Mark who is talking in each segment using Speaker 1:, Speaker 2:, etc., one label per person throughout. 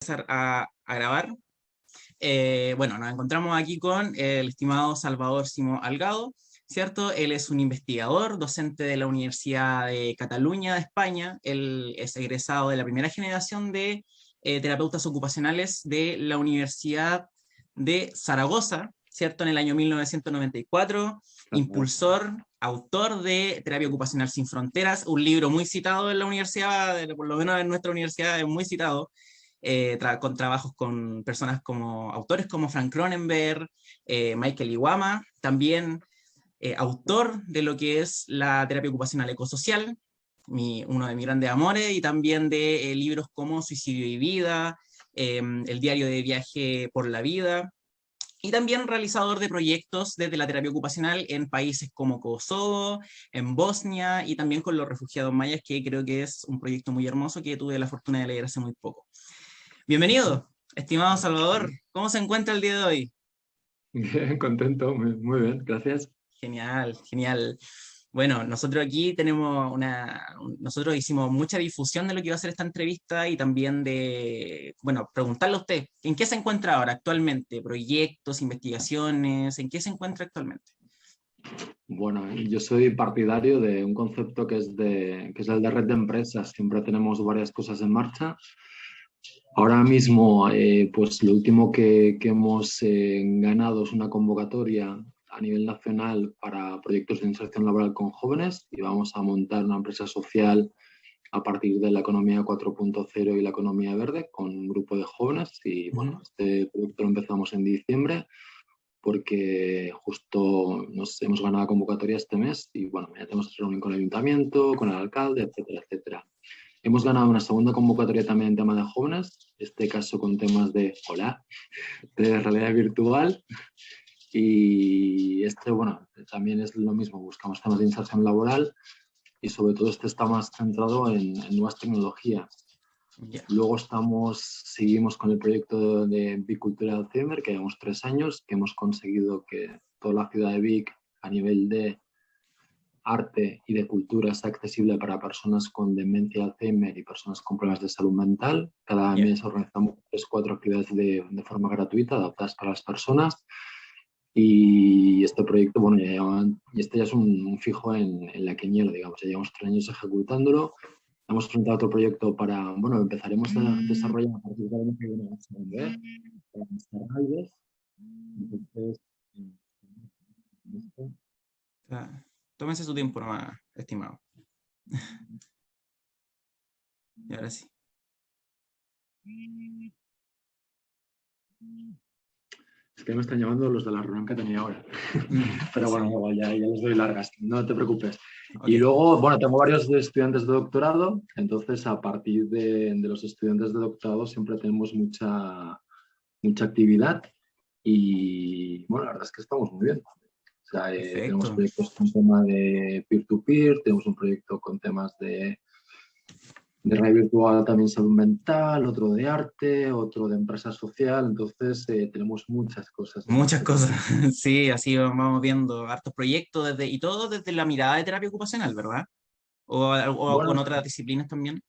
Speaker 1: Empezar a grabar. Bueno, nos encontramos aquí con el estimado Salvador Simó Algado, ¿cierto? Él es un investigador, docente de la Universidad de Cataluña de España. Él es egresado de la primera generación de terapeutas ocupacionales de la Universidad de Zaragoza, ¿cierto? En el año 1994, impulsor, autor de Terapia Ocupacional Sin Fronteras, un libro muy citado en la universidad, por lo menos en nuestra universidad es muy citado, con trabajos con personas como autores como Frank Cronenberg, Michael Iwama, también autor de lo que es la terapia ocupacional ecosocial, uno de mis grandes amores, y también de libros como Suicidio y Vida, El diario de viaje por la vida, y también realizador de proyectos desde la terapia ocupacional en países como Kosovo, en Bosnia, y también con los refugiados mayas, que creo que es un proyecto muy hermoso que tuve la fortuna de leer hace muy poco. Bienvenido, estimado Salvador. ¿Cómo se encuentra el día de hoy?
Speaker 2: Bien, contento, muy bien, gracias.
Speaker 1: Genial, genial. Bueno, nosotros aquí tenemos nosotros hicimos mucha difusión de lo que iba a ser esta entrevista y también de, bueno, preguntarle a usted, ¿en qué se encuentra ahora actualmente? ¿Proyectos, investigaciones? ¿En qué se encuentra actualmente?
Speaker 2: Bueno, yo soy partidario de un concepto que es el de red de empresas. Siempre tenemos varias cosas en marcha. Ahora mismo, pues lo último que hemos ganado es una convocatoria a nivel nacional para proyectos de inserción laboral con jóvenes y vamos a montar una empresa social a partir de la economía 4.0 y la economía verde con un grupo de jóvenes. Y bueno, este proyecto lo empezamos en diciembre porque justo nos hemos ganado la convocatoria este mes y bueno, ya tenemos reunión con el ayuntamiento, con el alcalde, etcétera, etcétera. Hemos ganado una segunda convocatoria también en tema de jóvenes, este caso con temas de de realidad virtual. Y este, bueno, también es lo mismo, buscamos temas de inserción laboral y sobre todo este está más centrado en nuevas tecnologías.
Speaker 1: Yeah.
Speaker 2: Luego seguimos con el proyecto de Bicultura de Alzheimer, que llevamos 3 años, que hemos conseguido que toda la ciudad de Vic, a nivel de arte y de cultura, sea accesible para personas con demencia de Alzheimer y personas con problemas de salud mental. Cada mes organizamos 3 o 4 actividades de forma gratuita, adaptadas para las personas. Y este proyecto, bueno, este ya es un fijo en la quiniela, digamos. Ya llevamos 3 años ejecutándolo. Hemos presentado otro proyecto bueno, empezaremos a desarrollar a partir del año que viene para Alves. Entonces,
Speaker 1: Tómense su tiempo nomás, estimado. Y ahora sí.
Speaker 2: Es que me están llamando los de la reunión que tenía ahora. Pero bueno, igual ya les doy largas, no te preocupes.
Speaker 1: Okay.
Speaker 2: Y luego, bueno, tengo varios estudiantes de doctorado, entonces a partir de los estudiantes de doctorado siempre tenemos mucha actividad y bueno, la verdad es que estamos muy bien. O sea, tenemos proyectos con tema de peer-to-peer, tenemos un proyecto con temas de realidad virtual, también salud mental, otro de arte, otro de empresa social. Entonces, tenemos muchas cosas.
Speaker 1: Muchas cosas, sí, así vamos viendo hartos proyectos y todo desde la mirada de terapia ocupacional, ¿verdad? O
Speaker 2: Bueno,
Speaker 1: con otras disciplinas también.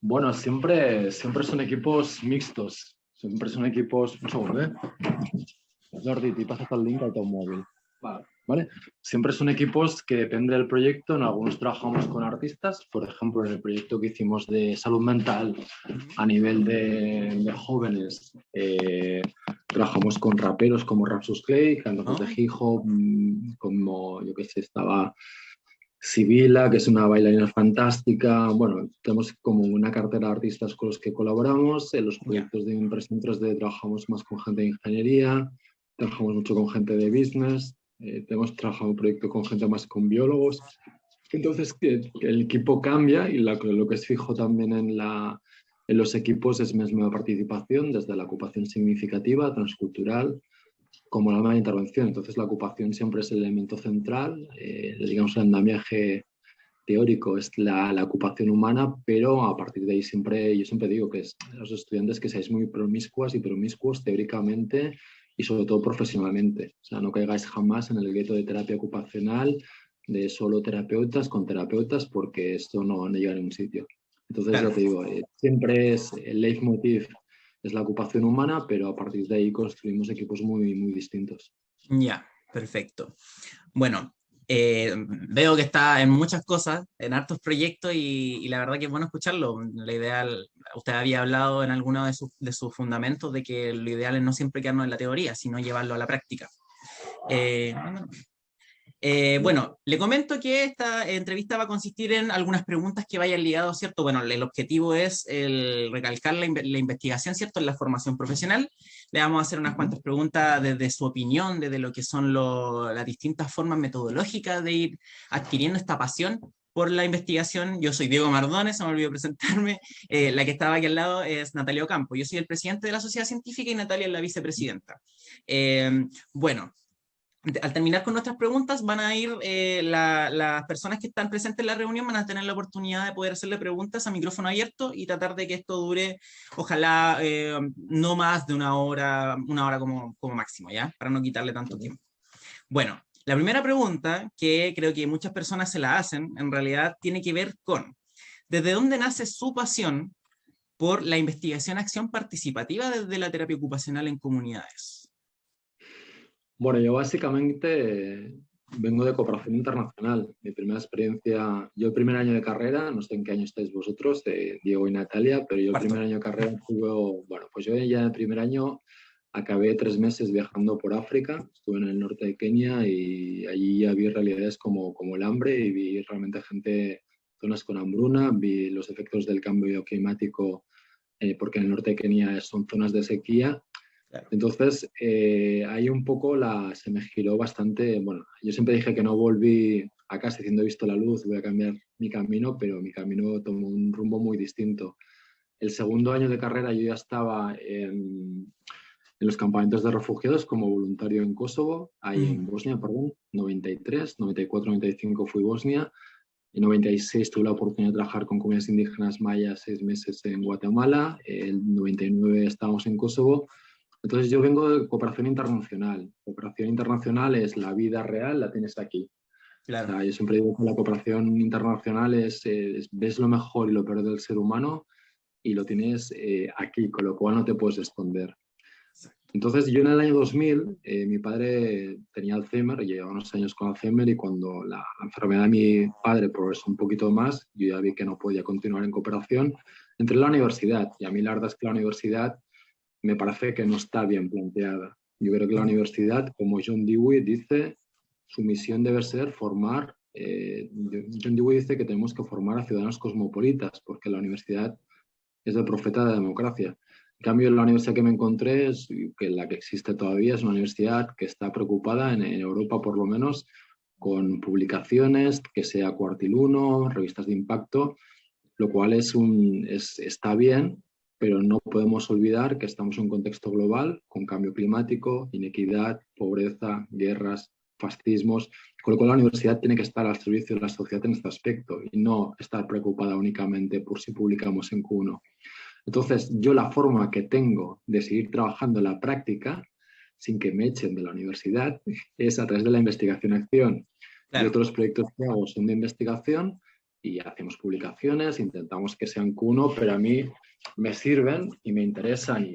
Speaker 2: bueno, siempre son equipos mixtos. Siempre son equipos... Un segundo, ¿eh? Jordi, te pasas el link a tu móvil. ¿Vale? Siempre son equipos que depende del proyecto. En algunos trabajamos con artistas, por ejemplo, en el proyecto que hicimos de salud mental a nivel de jóvenes, trabajamos con raperos como Rapsus Clay, cantantes de hip hop, como yo que sé, estaba Sibila, que es una bailarina fantástica. Bueno, tenemos como una cartera de artistas con los que colaboramos. En los proyectos de impresión 3D trabajamos más con gente de ingeniería, trabajamos mucho con gente de business. Hemos trabajado un proyecto con gente más con biólogos. Entonces, que el equipo cambia y lo que es fijo también en los equipos es misma participación, desde la ocupación significativa, transcultural, como la nueva intervención. Entonces, la ocupación siempre es el elemento central. Digamos, el andamiaje teórico es la ocupación humana, pero a partir de ahí yo siempre digo que los estudiantes que seáis muy promiscuas y promiscuos teóricamente y sobre todo profesionalmente. O sea, no caigáis jamás en el gueto de terapia ocupacional de solo terapeutas con terapeutas, porque esto no llega a ningún sitio. Entonces,
Speaker 1: Claro.
Speaker 2: ya te digo, siempre es el leitmotiv es la ocupación humana, pero a partir de ahí construimos equipos muy, muy distintos.
Speaker 1: Ya, perfecto. Bueno, veo que está en muchas cosas, en hartos proyectos y la verdad que es bueno escucharlo. La ideal, usted había hablado en alguno de sus fundamentos de que lo ideal es no siempre quedarnos en la teoría, sino llevarlo a la práctica. Eh, bueno, le comento que esta entrevista va a consistir en algunas preguntas que vayan ligadas, ¿cierto? Bueno, el objetivo es recalcar la investigación, ¿cierto? En la formación profesional. Le vamos a hacer unas cuantas preguntas desde su opinión, desde lo que son las distintas formas metodológicas de ir adquiriendo esta pasión por la investigación. Yo soy Diego Mardones, se me olvidó presentarme. La que estaba aquí al lado es Natalia Ocampo. Yo soy el presidente de la Sociedad Científica y Natalia es la vicepresidenta. Bueno, al terminar con nuestras preguntas, van a ir las personas que están presentes en la reunión, van a tener la oportunidad de poder hacerle preguntas a micrófono abierto y tratar de que esto dure, ojalá, no más de una hora como máximo, ¿ya? Para no quitarle tanto tiempo. Bueno, la primera pregunta, que creo que muchas personas se la hacen, en realidad tiene que ver con, ¿desde dónde nace su pasión por la investigación-acción participativa desde la terapia ocupacional en comunidades?
Speaker 2: Bueno, yo básicamente vengo de cooperación internacional. Mi primera experiencia, yo el primer año de carrera, no sé en qué año estáis vosotros, Diego y Natalia, pero yo el
Speaker 1: Cuarto.
Speaker 2: primer año de carrera pues yo ya en el primer año acabé 3 meses viajando por África, estuve en el norte de Kenia y allí ya vi realidades como el hambre y vi realmente gente, zonas con hambruna, vi los efectos del cambio climático, porque en el norte de Kenia son zonas de sequía.
Speaker 1: Claro.
Speaker 2: Entonces, ahí un poco se me giró bastante. Bueno, yo siempre dije que no volví a casa diciendo he visto la luz, voy a cambiar mi camino, pero mi camino tomó un rumbo muy distinto. El segundo año de carrera yo ya estaba en los campamentos de refugiados como voluntario en Kosovo, ahí en Bosnia, perdón, 93, 94, 95 fui Bosnia. En 96 tuve la oportunidad de trabajar con comunidades indígenas mayas 6 meses en Guatemala. En 99 estábamos en Kosovo. Entonces yo vengo de cooperación internacional. Cooperación internacional es la vida real, la tienes aquí. O
Speaker 1: Claro.
Speaker 2: sea, yo siempre digo que la cooperación internacional ves lo mejor y lo peor del ser humano y lo tienes aquí, con lo cual no te puedes esconder. Entonces yo en el año 2000, mi padre tenía Alzheimer, llevaba unos años con Alzheimer y cuando la enfermedad de mi padre progresó un poquito más, yo ya vi que no podía continuar en cooperación, entré en la universidad y a mí la verdad es que la universidad me parece que no está bien planteada. Yo creo que la universidad, como John Dewey dice, su misión debe ser formar, John Dewey dice que tenemos que formar a ciudadanos cosmopolitas, porque la universidad es el profeta de la democracia. En cambio, la universidad que me encontré, que la que existe todavía, es una universidad que está preocupada, en Europa por lo menos, con publicaciones, que sea cuartiluno, revistas de impacto, lo cual está bien, pero no podemos olvidar que estamos en un contexto global con cambio climático, inequidad, pobreza, guerras, fascismos, con lo cual la universidad tiene que estar al servicio de la sociedad en este aspecto y no estar preocupada únicamente por si publicamos en Q1. Entonces, yo la forma que tengo de seguir trabajando en la práctica, sin que me echen de la universidad, es a través de la investigación-acción. Yo
Speaker 1: Claro.
Speaker 2: todos los proyectos que hago son de investigación y hacemos publicaciones, intentamos que sean Q1, pero a mí me sirven y me interesan y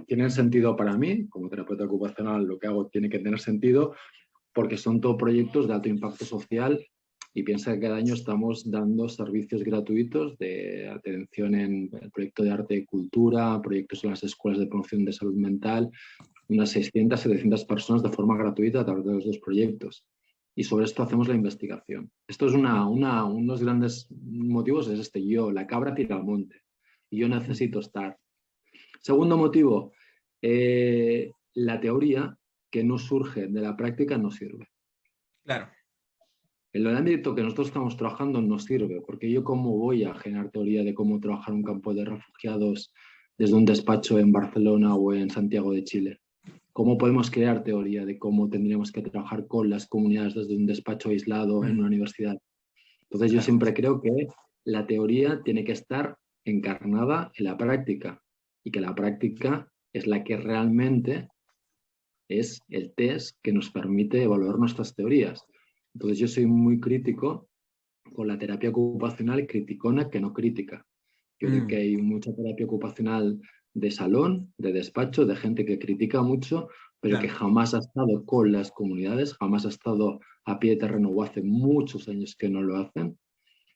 Speaker 2: tienen sentido para mí. Como terapeuta ocupacional, lo que hago tiene que tener sentido porque son todos proyectos de alto impacto social y piensa que cada año estamos dando servicios gratuitos de atención en el proyecto de arte y cultura, proyectos en las escuelas de promoción de salud mental, unas 600, 700 personas de forma gratuita a través de los dos proyectos. Y sobre esto hacemos la investigación. Esto es unos grandes motivos, es la cabra tira al monte y yo necesito estar. Segundo motivo, la teoría que no surge de la práctica no sirve.
Speaker 1: Claro.
Speaker 2: En el ámbito que nosotros estamos trabajando no sirve, porque yo cómo voy a generar teoría de cómo trabajar un campo de refugiados desde un despacho en Barcelona o en Santiago de Chile. ¿Cómo podemos crear teoría de cómo tendríamos que trabajar con las comunidades desde un despacho aislado en una universidad? Entonces yo siempre creo que la teoría tiene que estar encarnada en la práctica y que la práctica es la que realmente es el test que nos permite evaluar nuestras teorías. Entonces yo soy muy crítico con la terapia ocupacional, criticona que no crítica. Yo creo que hay mucha terapia ocupacional de salón, de despacho, de gente que critica mucho, pero que
Speaker 1: Claro,
Speaker 2: jamás ha estado con las comunidades, jamás ha estado a pie de terreno o hace muchos años que no lo hacen.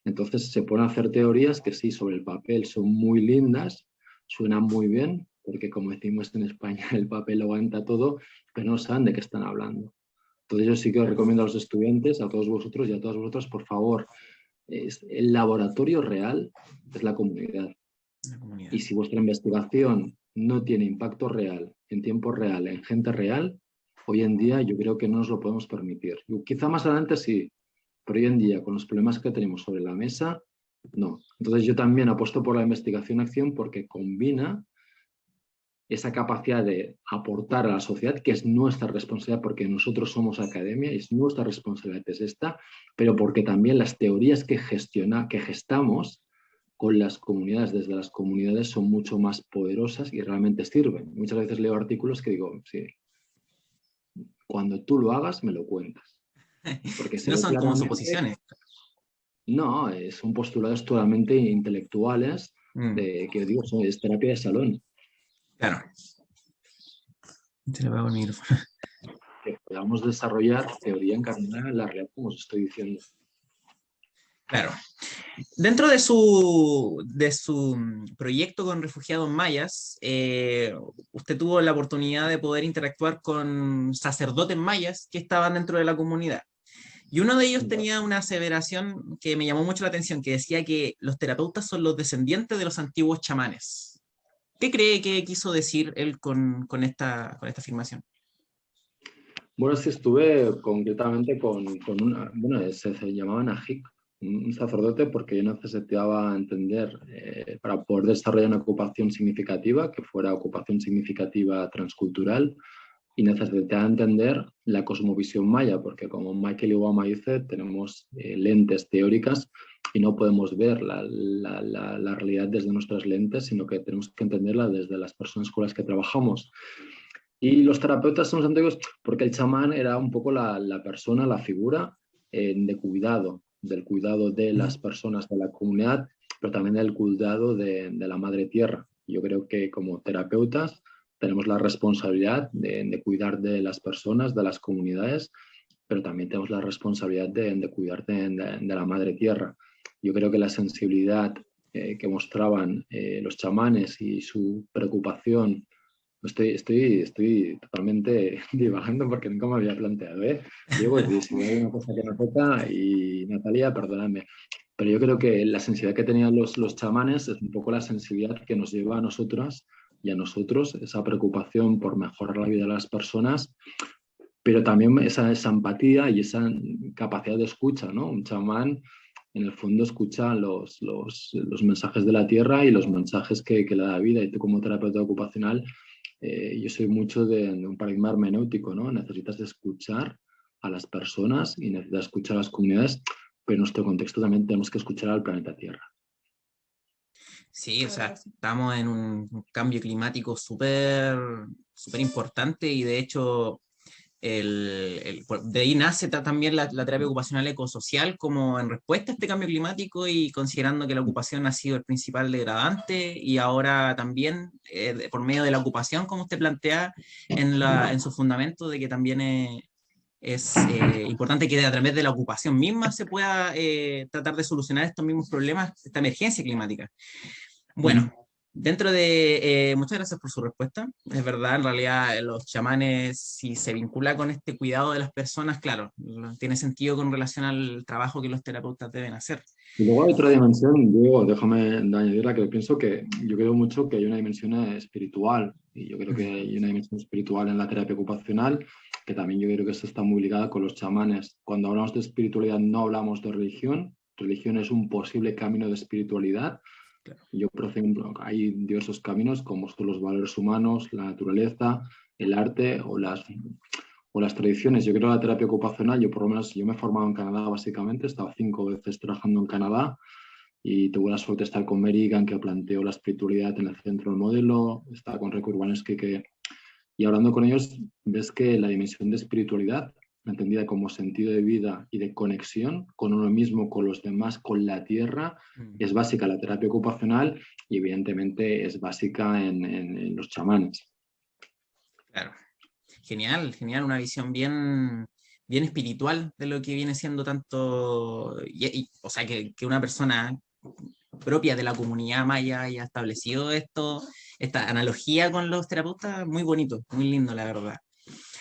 Speaker 2: Entonces se pueden hacer teorías que sí, sobre el papel son muy lindas, suenan muy bien, porque como decimos en España, el papel lo aguanta todo, pero no saben de qué están hablando. Entonces yo sí que os recomiendo a los estudiantes, a todos vosotros y a todas vosotras, por favor, el laboratorio real es la comunidad.
Speaker 1: la comunidad.
Speaker 2: Y si vuestra investigación no tiene impacto real, en tiempo real, en gente real, hoy en día yo creo que no nos lo podemos permitir. Quizá más adelante sí, pero hoy en día, con los problemas que tenemos sobre la mesa, no. Entonces yo también apuesto por la investigación-acción porque combina esa capacidad de aportar a la sociedad, que es nuestra responsabilidad, porque nosotros somos academia y es nuestra responsabilidad es esta, pero porque también las teorías que gestamos con las comunidades, desde las comunidades, son mucho más poderosas y realmente sirven. Muchas veces leo artículos que digo, sí, cuando tú lo hagas, me lo cuentas, porque
Speaker 1: Si
Speaker 2: se
Speaker 1: no
Speaker 2: ve
Speaker 1: son como
Speaker 2: claramente,
Speaker 1: suposiciones.
Speaker 2: no, son postulados totalmente intelectuales,
Speaker 1: Mm,
Speaker 2: de, que digo, es terapia de salón,
Speaker 1: claro. Te le apago el micrófono.
Speaker 2: que podamos desarrollar teoría encarnada en la realidad, como os estoy diciendo.
Speaker 1: Claro. Dentro de su proyecto con refugiados mayas, usted tuvo la oportunidad de poder interactuar con sacerdotes mayas que estaban dentro de la comunidad. Y uno de ellos tenía una aseveración que me llamó mucho la atención, que decía que los terapeutas son los descendientes de los antiguos chamanes. ¿Qué cree que quiso decir él con esta afirmación?
Speaker 2: Bueno, sí estuve concretamente con una, bueno, se llamaba Najik, un sacerdote, porque yo necesitaba entender, para poder desarrollar una ocupación significativa, que fuera ocupación significativa transcultural, y necesitaba entender la cosmovisión maya, porque como Michael Iwama dice, tenemos lentes teóricas y no podemos ver la realidad desde nuestras lentes, sino que tenemos que entenderla desde las personas con las que trabajamos. Y los terapeutas son los antiguos porque el chamán era un poco la persona, la figura de cuidado, del cuidado de las personas de la comunidad, pero también del cuidado de la madre tierra. Yo creo que como terapeutas tenemos la responsabilidad de cuidar de las personas, de las comunidades, pero también tenemos la responsabilidad de cuidar de la madre tierra. Yo creo que la sensibilidad que mostraban los chamanes y su preocupación. Estoy totalmente divagando porque nunca me había planteado, ¿eh? Diego, y si hay una cosa que no toca, y Natalia, perdóname, pero yo creo que la sensibilidad que tenían los chamanes es un poco la sensibilidad que nos lleva a nosotras y a nosotros, esa preocupación por mejorar la vida de las personas, pero también esa empatía y esa capacidad de escucha, ¿no? Un chamán, en el fondo, escucha los mensajes de la tierra y los mensajes que le da vida. Y tú, como terapeuta ocupacional, yo soy mucho de un paradigma hermenéutico, ¿no? Necesitas escuchar a las personas y necesitas escuchar a las comunidades, pero en nuestro contexto también tenemos que escuchar al planeta Tierra.
Speaker 1: Sí, o sea, estamos en un cambio climático súper súper importante y de hecho de ahí nace también la terapia ocupacional ecosocial como en respuesta a este cambio climático y considerando que la ocupación ha sido el principal degradante y ahora también por medio de la ocupación, como usted plantea en su fundamento, de que también es importante que a través de la ocupación misma se pueda tratar de solucionar estos mismos problemas, esta emergencia climática. Bueno, dentro de... muchas gracias por su respuesta. Es verdad, en realidad los chamanes, si se vincula con este cuidado de las personas, claro, tiene sentido con relación al trabajo que los terapeutas deben hacer.
Speaker 2: Y luego hay otra dimensión, Diego, déjame añadirla, que pienso que yo creo mucho que hay una dimensión espiritual, y yo creo que hay una dimensión espiritual en la terapia ocupacional, que también yo creo que esto está muy ligada con los chamanes. Cuando hablamos de espiritualidad no hablamos de religión, religión es un posible camino de espiritualidad.
Speaker 1: Claro.
Speaker 2: Yo, por ejemplo, hay diversos caminos, como son los valores humanos, la naturaleza, el arte o las tradiciones. Yo creo que la terapia ocupacional, yo por lo menos, yo me he formado en Canadá básicamente, he estado 5 veces trabajando en Canadá y tuve la suerte de estar con Merigan, que planteó la espiritualidad en el centro del modelo, estaba con Rick Urbanesky, y hablando con ellos ves que la dimensión de espiritualidad entendida como sentido de vida y de conexión con uno mismo, con los demás, con la tierra, es básica en la terapia ocupacional y evidentemente es básica en los chamanes.
Speaker 1: Claro. Genial, genial, una visión bien, bien espiritual de lo que viene siendo tanto, o sea, que una persona propia de la comunidad maya haya establecido esto, esta analogía con los terapeutas, muy bonito, muy lindo, la verdad.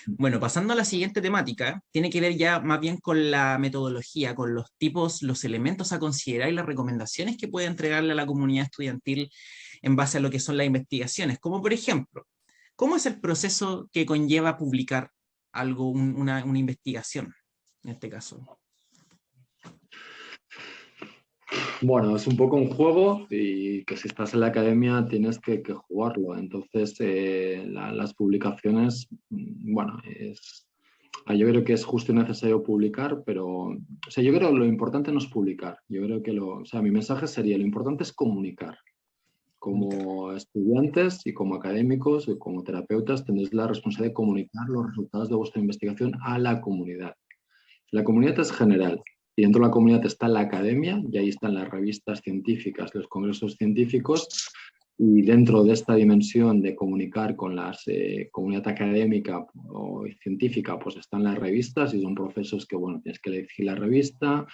Speaker 1: Bueno, pasando a la siguiente temática, tiene que ver ya más bien con la metodología, con los tipos, los elementos a considerar y las recomendaciones que puede entregarle a la comunidad estudiantil en base a lo que son las investigaciones, como por ejemplo, ¿cómo es el proceso que conlleva publicar algo, una investigación, en este caso?
Speaker 2: Bueno, es un poco un juego y que si estás en la academia tienes que jugarlo. Entonces, las publicaciones, bueno, yo creo que es justo y necesario publicar, pero o sea, yo creo que lo importante no es publicar. Yo creo que o sea, mi mensaje sería, lo importante es comunicar.
Speaker 1: Comunicar.
Speaker 2: Como estudiantes y como académicos y como terapeutas tenéis la responsabilidad de comunicar los resultados de vuestra investigación a la comunidad. La comunidad es general y dentro de la comunidad está la academia y ahí están las revistas científicas, los congresos científicos y dentro de esta dimensión de comunicar con la comunidad académica o científica pues están las revistas y son procesos que bueno, tienes que elegir la revista,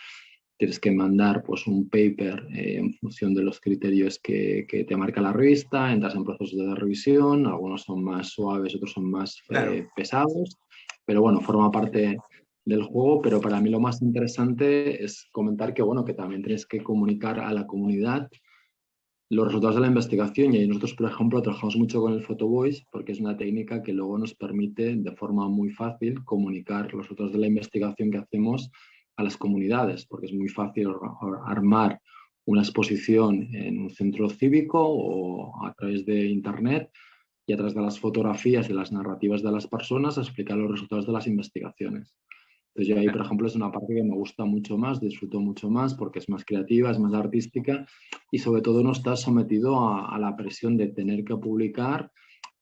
Speaker 2: tienes que mandar pues, un paper en función de los criterios que te marca la revista, entras en procesos de revisión, algunos son más suaves, otros son más
Speaker 1: Claro.
Speaker 2: pesados, pero bueno, forma parte del juego, pero para mí lo más interesante es comentar que, bueno, que también tienes que comunicar a la comunidad los resultados de la investigación y ahí nosotros, por ejemplo, trabajamos mucho con el Photo Voice porque es una técnica que luego nos permite de forma muy fácil comunicar los resultados de la investigación que hacemos a las comunidades, porque es muy fácil armar una exposición en un centro cívico o a través de Internet y a través de las fotografías y las narrativas de las personas explicar los resultados de las investigaciones. Entonces yo ahí, por
Speaker 1: Claro.
Speaker 2: ejemplo, es una parte que me gusta mucho más, disfruto mucho más porque es más creativa, es más artística y sobre todo no estás sometido a la presión de tener que publicar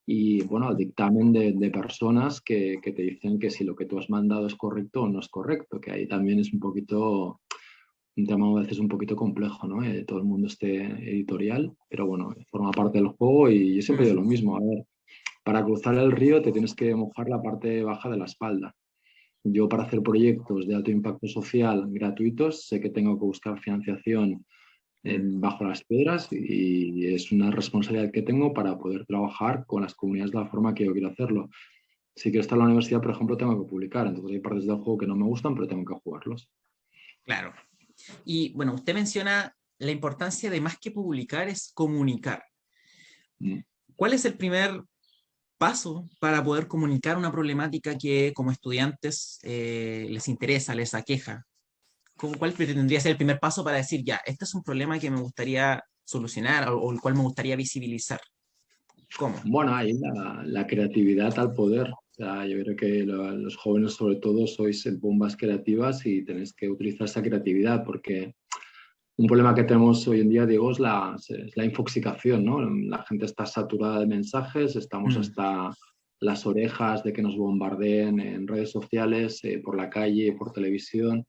Speaker 2: y, bueno, al dictamen de personas que te dicen que si lo que tú has mandado es correcto o no es correcto, que ahí también es un poquito, un tema a veces un poquito complejo, ¿no? Todo el mundo esté editorial, pero bueno, forma parte del juego y yo siempre digo lo mismo, a ver, para cruzar el río te tienes que mojar la parte baja de la espalda. Yo para hacer proyectos de alto impacto social gratuitos sé que tengo que buscar financiación bajo las piedras y es una responsabilidad que tengo para poder trabajar con las comunidades de la forma que yo quiero hacerlo. Si quiero estar en la universidad, por ejemplo, tengo que publicar, entonces hay partes del juego que no me gustan, pero tengo que jugarlos.
Speaker 1: Claro. Y bueno, usted menciona la importancia de más que publicar es comunicar.
Speaker 2: Mm.
Speaker 1: ¿Cuál es el primer paso para poder comunicar una problemática que como estudiantes les interesa, les aqueja? ¿Cuál tendría que ser el primer paso para decir, ya, este es un problema que me gustaría solucionar o el cual me gustaría visibilizar? ¿Cómo?
Speaker 2: Bueno, ahí la creatividad al poder. O sea, yo creo que los jóvenes sobre todo sois bombas creativas y tenéis que utilizar esa creatividad porque un problema que tenemos hoy en día, Diego, es la infoxicación, ¿no? La gente está saturada de mensajes, estamos
Speaker 1: Mm,
Speaker 2: hasta las orejas de que nos bombardeen en redes sociales, por la calle, por televisión.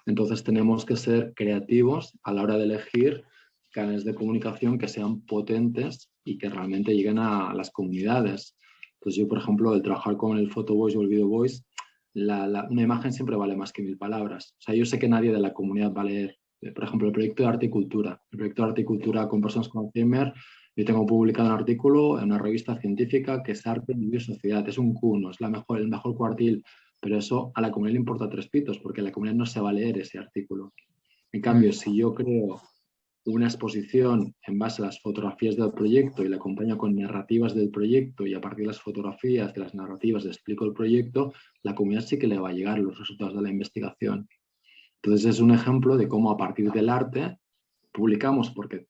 Speaker 2: Entonces tenemos que ser creativos a la hora de elegir canales de comunicación que sean potentes y que realmente lleguen a las comunidades. Pues yo, por ejemplo, el trabajar con el Photo Voice o el Video Voice, una imagen siempre vale más que 1000 palabras. O sea, yo sé que nadie de la comunidad va a leer, por ejemplo, el proyecto de arte y cultura. El proyecto de arte y cultura con personas con Alzheimer, yo tengo publicado un artículo en una revista científica que es Arte, Medio y Sociedad. Es un cuno, es el mejor cuartil, pero eso a la comunidad le importa tres pitos, porque la comunidad no se va a leer ese artículo. En cambio,
Speaker 1: mm.
Speaker 2: si yo creo una exposición en base a las fotografías del proyecto y la acompaño con narrativas del proyecto y a partir de las fotografías, de las narrativas, le explico el proyecto, la comunidad sí que le va a llegar los resultados de la investigación. Entonces es un ejemplo de cómo a partir del arte publicamos porque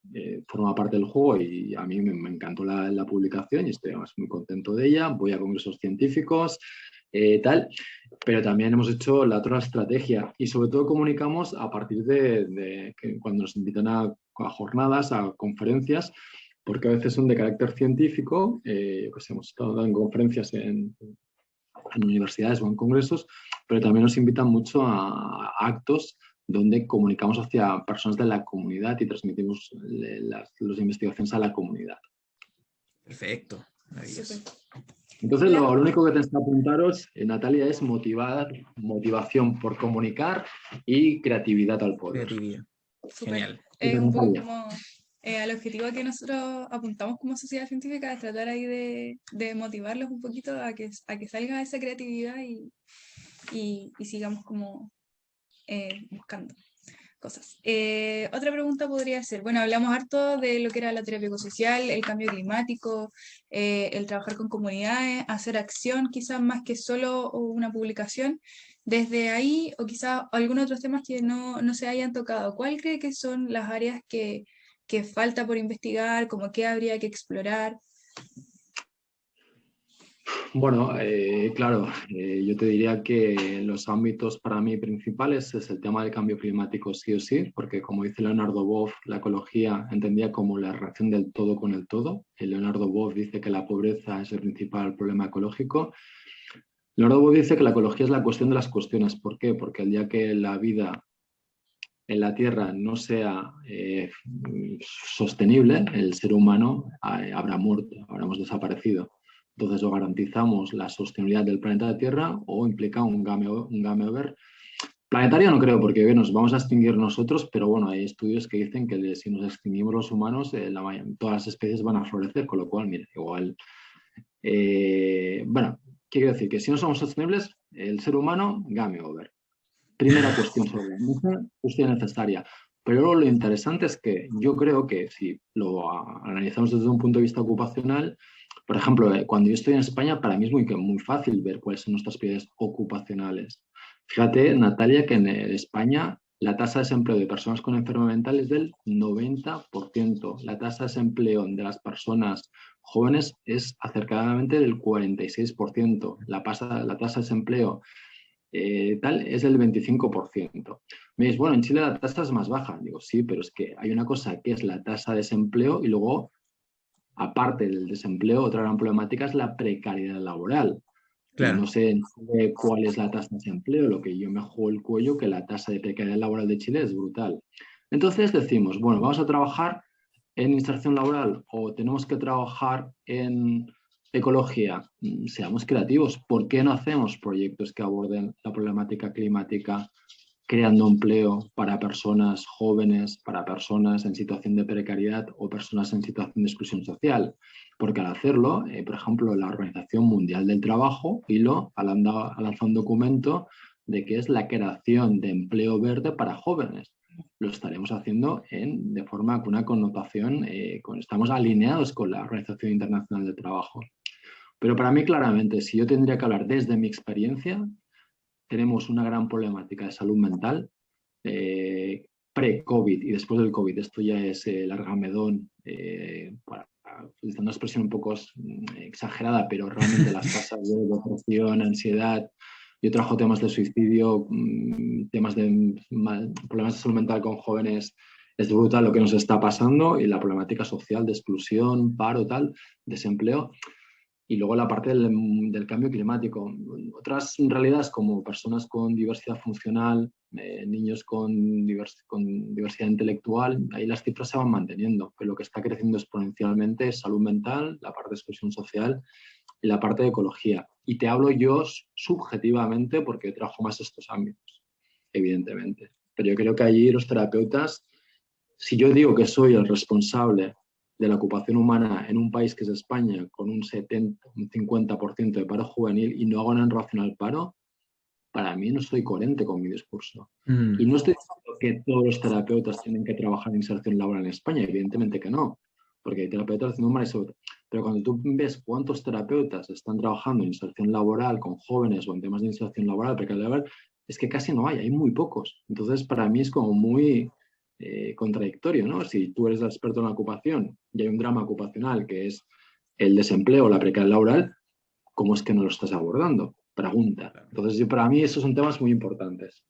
Speaker 2: forma parte del juego y a mí me encantó la publicación y estoy además muy contento de ella. Voy a congresos científicos, tal, pero también hemos hecho la otra estrategia y sobre todo comunicamos a partir de que cuando nos invitan a jornadas, a conferencias, porque a veces son de carácter científico, pues hemos estado en conferencias en universidades o en congresos pero también nos invitan mucho a actos donde comunicamos hacia personas de la comunidad y transmitimos las investigaciones a la comunidad.
Speaker 1: Perfecto, maravilloso.
Speaker 2: Entonces, lo único que tenéis que apuntaros, Natalia, es motivación por comunicar y creatividad al poder.
Speaker 1: Creatividad. Genial.
Speaker 3: Es un poco como al objetivo que nosotros apuntamos como sociedad científica, es tratar ahí de motivarlos un poquito a que salga esa creatividad y sigamos como buscando cosas. Otra pregunta podría ser, bueno, hablamos harto de lo que era la terapia ecosocial, el cambio climático, el trabajar con comunidades, hacer acción quizás más que solo una publicación. Desde ahí, o quizás algunos otros temas que no se hayan tocado, ¿cuál cree que son las áreas que falta por investigar, como qué habría que explorar?
Speaker 2: Bueno, claro, yo te diría que los ámbitos para mí principales es el tema del cambio climático sí o sí, porque como dice Leonardo Boff, la ecología entendía como la relación del todo con el todo. Y Leonardo Boff dice que la pobreza es el principal problema ecológico. Leonardo Boff dice que la ecología es la cuestión de las cuestiones. ¿Por qué? Porque el día que la vida en la Tierra no sea sostenible, el ser humano habrá muerto, habremos desaparecido. Entonces, o garantizamos la sostenibilidad del planeta Tierra o implica un game over. Planetario no creo, porque nos vamos a extinguir nosotros, pero bueno, hay estudios que dicen que si nos extinguimos los humanos, todas las especies van a florecer, con lo cual, mira, igual. Bueno, ¿qué quiero decir? Que si no somos sostenibles, el ser humano, game over. Primera cuestión sobre la mesa, cuestión necesaria. Pero luego lo interesante es que yo creo que si lo analizamos desde un punto de vista ocupacional, por ejemplo, cuando yo estoy en España, para mí es muy fácil ver cuáles son nuestras prioridades ocupacionales. Fíjate, Natalia, que en España la tasa de desempleo de personas con enfermedad mental es del 90%. La tasa de desempleo de las personas jóvenes es acercadamente del 46%. La tasa de desempleo tal es del 25%. Me dices, bueno, en Chile la tasa es más baja. Digo, sí, pero es que hay una cosa que es la tasa de desempleo y luego, aparte del desempleo, otra gran problemática es la precariedad laboral.
Speaker 1: Claro.
Speaker 2: Y no sé cuál es la tasa de desempleo, lo que yo me juego el cuello, que la tasa de precariedad laboral de Chile es brutal. Entonces decimos, bueno, vamos a trabajar en inserción laboral o tenemos que trabajar en ecología. Seamos creativos. ¿Por qué no hacemos proyectos que aborden la problemática climática, creando empleo para personas jóvenes, para personas en situación de precariedad o personas en situación de exclusión social? Porque al hacerlo, por ejemplo, la Organización Mundial del Trabajo, ILO, ha lanzado un documento de que es la creación de empleo verde para jóvenes. Lo estaremos haciendo de forma con una connotación, estamos alineados con la Organización Internacional del Trabajo. Pero para mí, claramente, si yo tendría que hablar desde mi experiencia, tenemos una gran problemática de salud mental pre-COVID y después del COVID. Esto ya es largamedón, utilizando una expresión un poco exagerada, pero realmente las tasas de depresión, ansiedad. Yo trabajo temas de suicidio, temas de problemas de salud mental con jóvenes. Es brutal lo que nos está pasando y la problemática social de exclusión, paro, tal, desempleo. Y luego la parte del cambio climático. Otras realidades como personas con diversidad funcional, niños con diversidad intelectual, ahí las cifras se van manteniendo, pero lo que está creciendo exponencialmente es salud mental, la parte de exclusión social y la parte de ecología. Y te hablo yo subjetivamente porque trabajo más estos ámbitos, evidentemente. Pero yo creo que allí los terapeutas, si yo digo que soy el responsable de la ocupación humana en un país que es España, con un 70, un 50% de paro juvenil y no hago nada en relación al paro, para mí no estoy coherente con mi discurso. Y no estoy diciendo que todos los terapeutas tienen que trabajar en inserción laboral en España, evidentemente que no, porque hay terapeutas haciendo un manejo. Pero cuando tú ves cuántos terapeutas están trabajando en inserción laboral con jóvenes o en temas de inserción laboral, precariedad laboral, es que casi no hay muy pocos. Entonces, para mí es como muy contradictorio, ¿no? Si tú eres el experto en la ocupación y hay un drama ocupacional que es el desempleo o la precariedad laboral, ¿cómo es que no lo estás abordando? Pregunta. Entonces, para mí esos son temas muy importantes.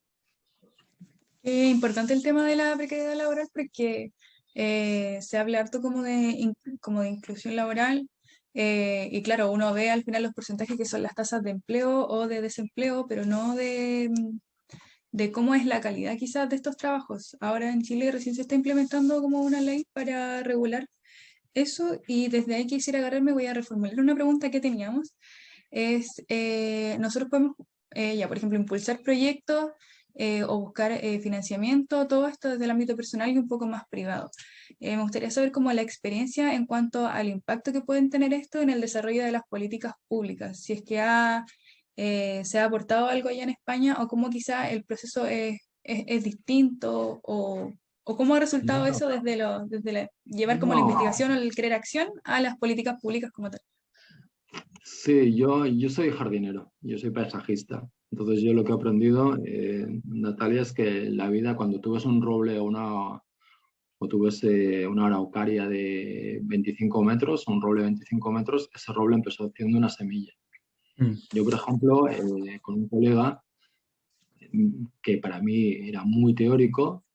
Speaker 3: Importante el tema de la precariedad laboral porque se habla harto como de inclusión laboral, Y claro, uno ve al final los porcentajes que son las tasas de empleo o de desempleo, pero no de cómo es la calidad quizás de estos trabajos. Ahora en Chile recién se está implementando como una ley para regular eso y desde ahí quisiera agarrarme, voy a reformular una pregunta que teníamos. Nosotros podemos, ya por ejemplo, impulsar proyectos o buscar financiamiento, todo esto desde el ámbito personal y un poco más privado. Me gustaría saber cómo la experiencia en cuanto al impacto que pueden tener esto en el desarrollo de las políticas públicas, si es que se ha aportado algo allá en España o cómo quizá el proceso es distinto o cómo ha resultado
Speaker 2: Bueno,
Speaker 3: eso llevar como la
Speaker 2: no.
Speaker 3: investigación o el querer acción a las políticas públicas como tal.
Speaker 2: Sí, yo soy jardinero, yo soy paisajista. Entonces yo lo que he aprendido, Natalia, es que en la vida cuando tú ves un roble o tú ves una araucaria de 25 metros, un roble de 25 metros, ese roble empezó haciendo una semilla.
Speaker 1: Mm.
Speaker 2: Yo, por ejemplo, con un colega que para mí era muy teórico,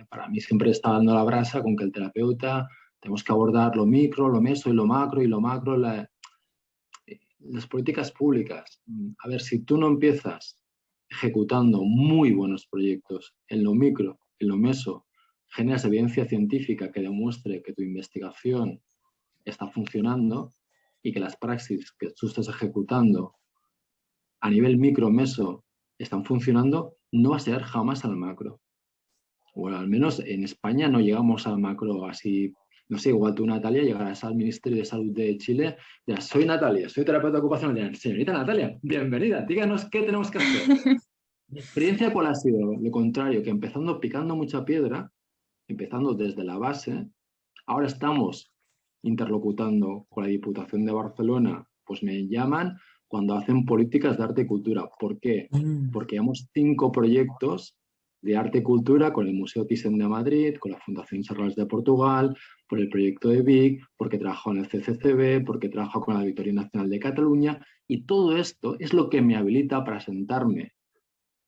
Speaker 2: para mí siempre estaba dando la brasa con que el terapeuta tenemos que abordar lo micro, lo meso y lo macro, las políticas públicas. A ver, si tú no empiezas ejecutando muy buenos proyectos en lo micro, en lo meso, generas evidencia científica que demuestre que tu investigación está funcionando y que las praxis que tú estás ejecutando a nivel micro, meso, están funcionando, no vas a llegar jamás al macro. Bueno, al menos en España no llegamos al macro así. No sé, igual tú, Natalia, llegarás al Ministerio de Salud de Chile, dirás, soy Natalia, soy terapeuta ocupacional. Dirán, señorita Natalia, bienvenida, díganos qué tenemos que hacer. Mi experiencia, ¿cuál ha sido? Lo contrario, que empezando picando mucha piedra, empezando desde la base, ahora estamos interlocutando con la Diputación de Barcelona, pues me llaman cuando hacen políticas de arte y cultura. ¿Por qué?
Speaker 1: Mm.
Speaker 2: Porque llevamos 5 proyectos de arte y cultura con el Museo Thyssen de Madrid, con la Fundación Serrals de Portugal, por el proyecto de Vic, porque trabajo en el CCCB, porque trabajo con la Auditoría Nacional de Cataluña, y todo esto es lo que me habilita para sentarme